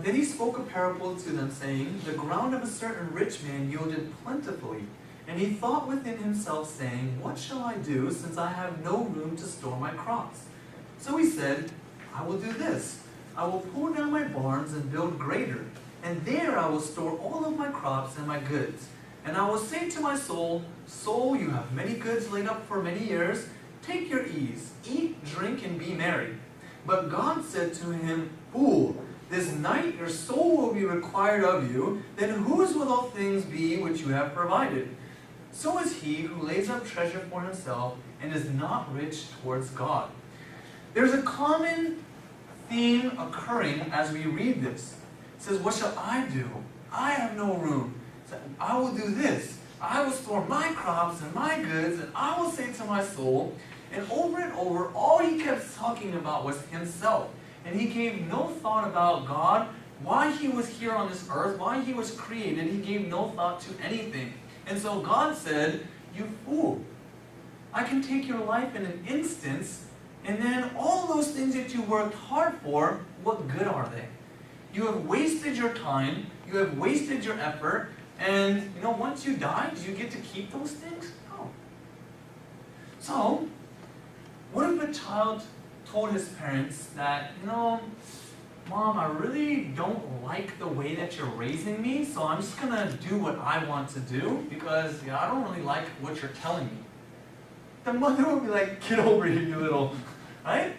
then he spoke a parable to them, saying, the ground of a certain rich man yielded plentifully. And he thought within himself, saying, what shall I do, since I have no room to store my crops? So he said, I will do this. I will pull down my barns and build greater, and there I will store all of my crops and my goods. And I will say to my soul, soul, you have many goods laid up for many years. Take your ease, eat, drink, and be merry. But God said to him, fool, this night your soul will be required of you. Then whose will all things be which you have provided? So is he who lays up treasure for himself and is not rich towards God. There's a common theme occurring as we read this. It says, what shall I do? I have no room. So I will do this. I will store my crops and my goods, and I will say to my soul. And over, all he kept talking about was himself. And he gave no thought about God, why he was here on this earth, why he was created. He gave no thought to anything. And so God said, you fool, I can take your life in an instance, and then all those things that you worked hard for, what good are they? You have wasted your time, you have wasted your effort, and once you die, do you get to keep those things? No. So, what if a child told his parents that, Mom, I really don't like the way that you're raising me, so I'm just going to do what I want to do because I don't really like what you're telling me. The mother would be like, get over here, you little, right?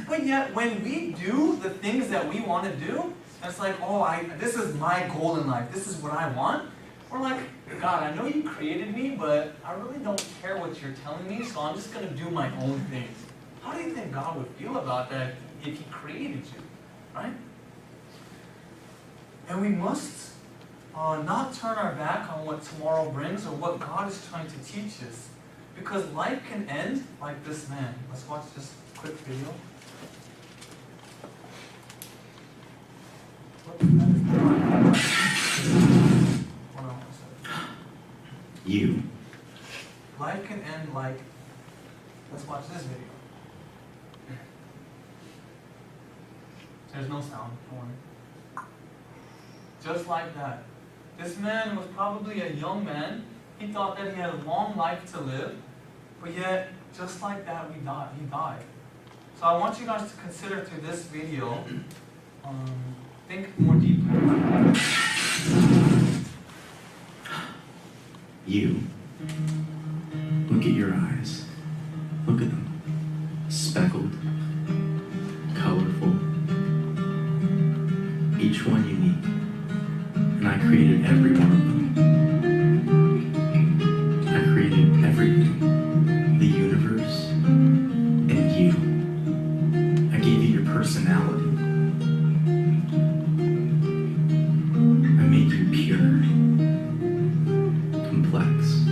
But yet, when we do the things that we want to do, it's like, this is my goal in life, this is what I want. We're like, God, I know you created me, but I really don't care what you're telling me, so I'm just going to do my own thing. How do you think God would feel about that if He created you, right? And we must not turn our back on what tomorrow brings or what God is trying to teach us. Because life can end like this man. Let's watch this quick video. Hold on one second. You. Life can end like, let's watch this video. There's no sound, don't worry. Just like that. This man was probably a young man. He thought that he had a long life to live, but yet, just like that, he died. So I want you guys to consider through this video, think more deeply. You. Look at your eyes. Look at them. Speckled. Colorful. Each one unique. And I created every one of them. I created everything. The universe. And you. I gave you your personality. I made you pure. Complex.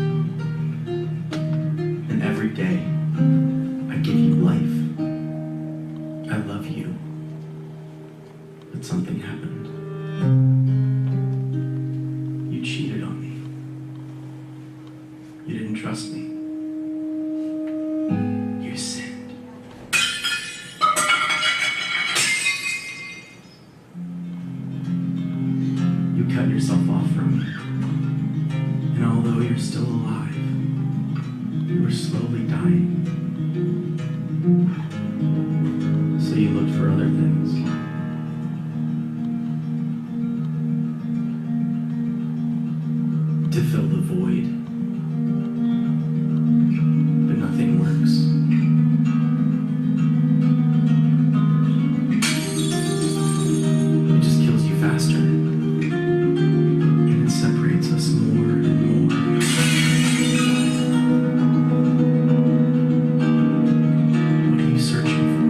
And every day, I give you life. I love you. But something happened. You cheated on me. You didn't trust me. You sinned. You cut yourself off from me. And although you're still alive, you were slowly dying. So you looked for other things. To fill the void. But nothing works. It just kills you faster. And it separates us more and more. What are you searching for?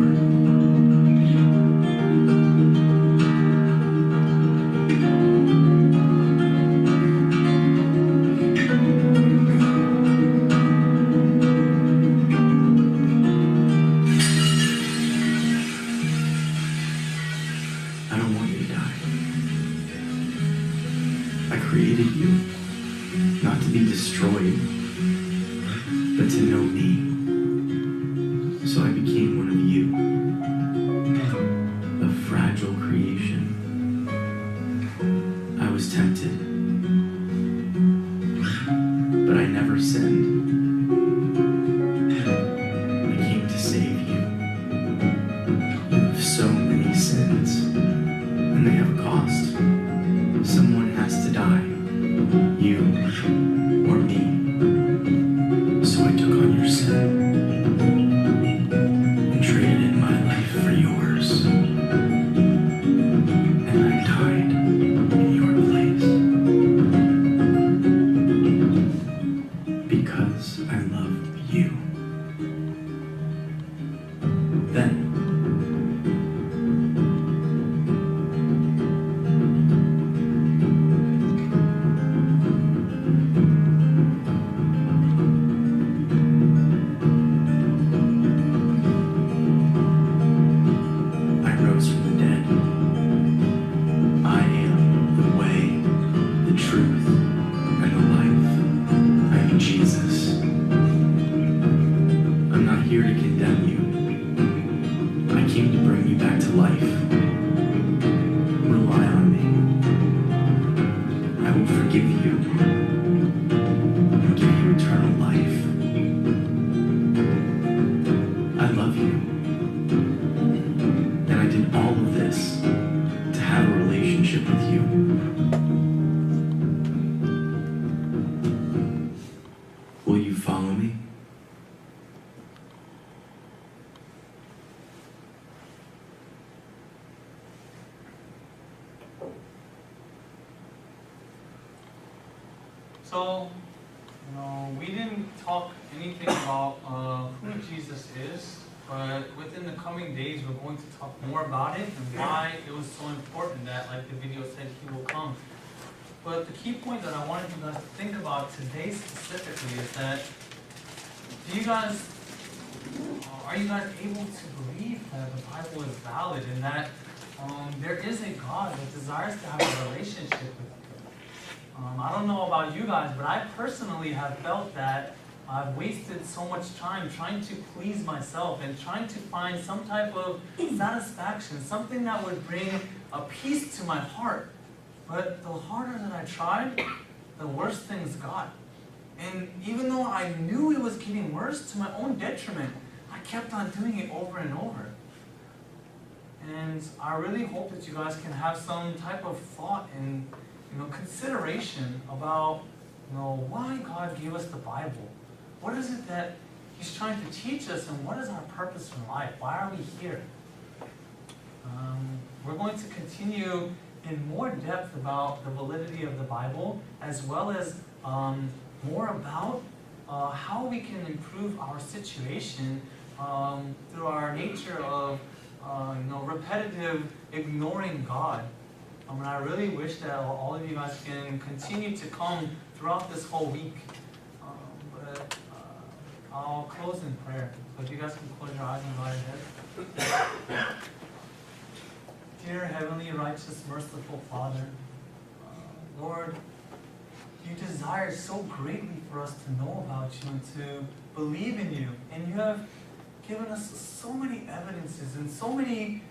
I don't want you to die. I created you, not to be destroyed, but to know me. So I became one of you, a fragile creation. I was tempted, but I never sinned. I came to save you. You have so many sins, and they have a cost. Someone has to die, you or me. So I took on your sin and traded in my life for yours. And I died in your place because I loved you. Then I rose from the dead. I am the way, the truth, and the life. I am Jesus. I'm not here to condemn you. I came to bring you back to life. Rely on me. I will forgive you and give you eternal life. I love you. And I did all of this to have a relationship with you. Will you follow me? So, we didn't talk anything about who Jesus is. but within the coming days, we're going to talk more about it and why it was so important that, like the video said, he will come. But the key point that I wanted you guys to think about today specifically is that, are you guys able to believe that the Bible is valid and that there is a God that desires to have a relationship with you? I don't know about you guys, but I personally have felt that I've wasted so much time trying to please myself and trying to find some type of satisfaction, something that would bring a peace to my heart. But the harder that I tried, the worse things got. And even though I knew it was getting worse to my own detriment, I kept on doing it over and over. And I really hope that you guys can have some type of thought and consideration about why God gave us the Bible. What is it that He's trying to teach us, and what is our purpose in life? Why are we here? We're going to continue in more depth about the validity of the Bible, as well as more about how we can improve our situation through our nature of repetitive ignoring God. And I really wish that all of you guys can continue to come throughout this whole week. But I'll close in prayer. So if you guys can close your eyes and bow your head. Dear Heavenly, Righteous, Merciful Father, Lord, you desire so greatly for us to know about you and to believe in you. And you have given us so many evidences and so many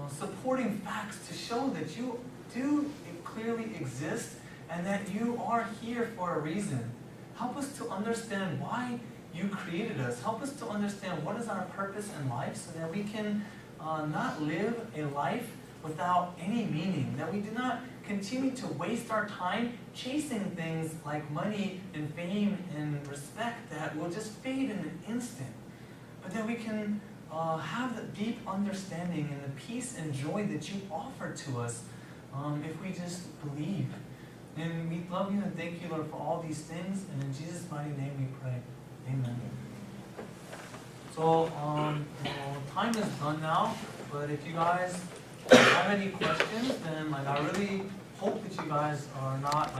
supporting facts to show that you do clearly exist and that you are here for a reason. Help us to understand why you created us. Help us to understand what is our purpose in life so that we can not live a life without any meaning, that we do not continue to waste our time chasing things like money and fame and respect that will just fade in an instant, but that we can have the deep understanding and the peace and joy that you offer to us if we just believe. And we love you and thank you, Lord, for all these things, and in Jesus' mighty name we pray. Amen. So, time is done now, but if you guys have any questions, then I really hope that you guys are not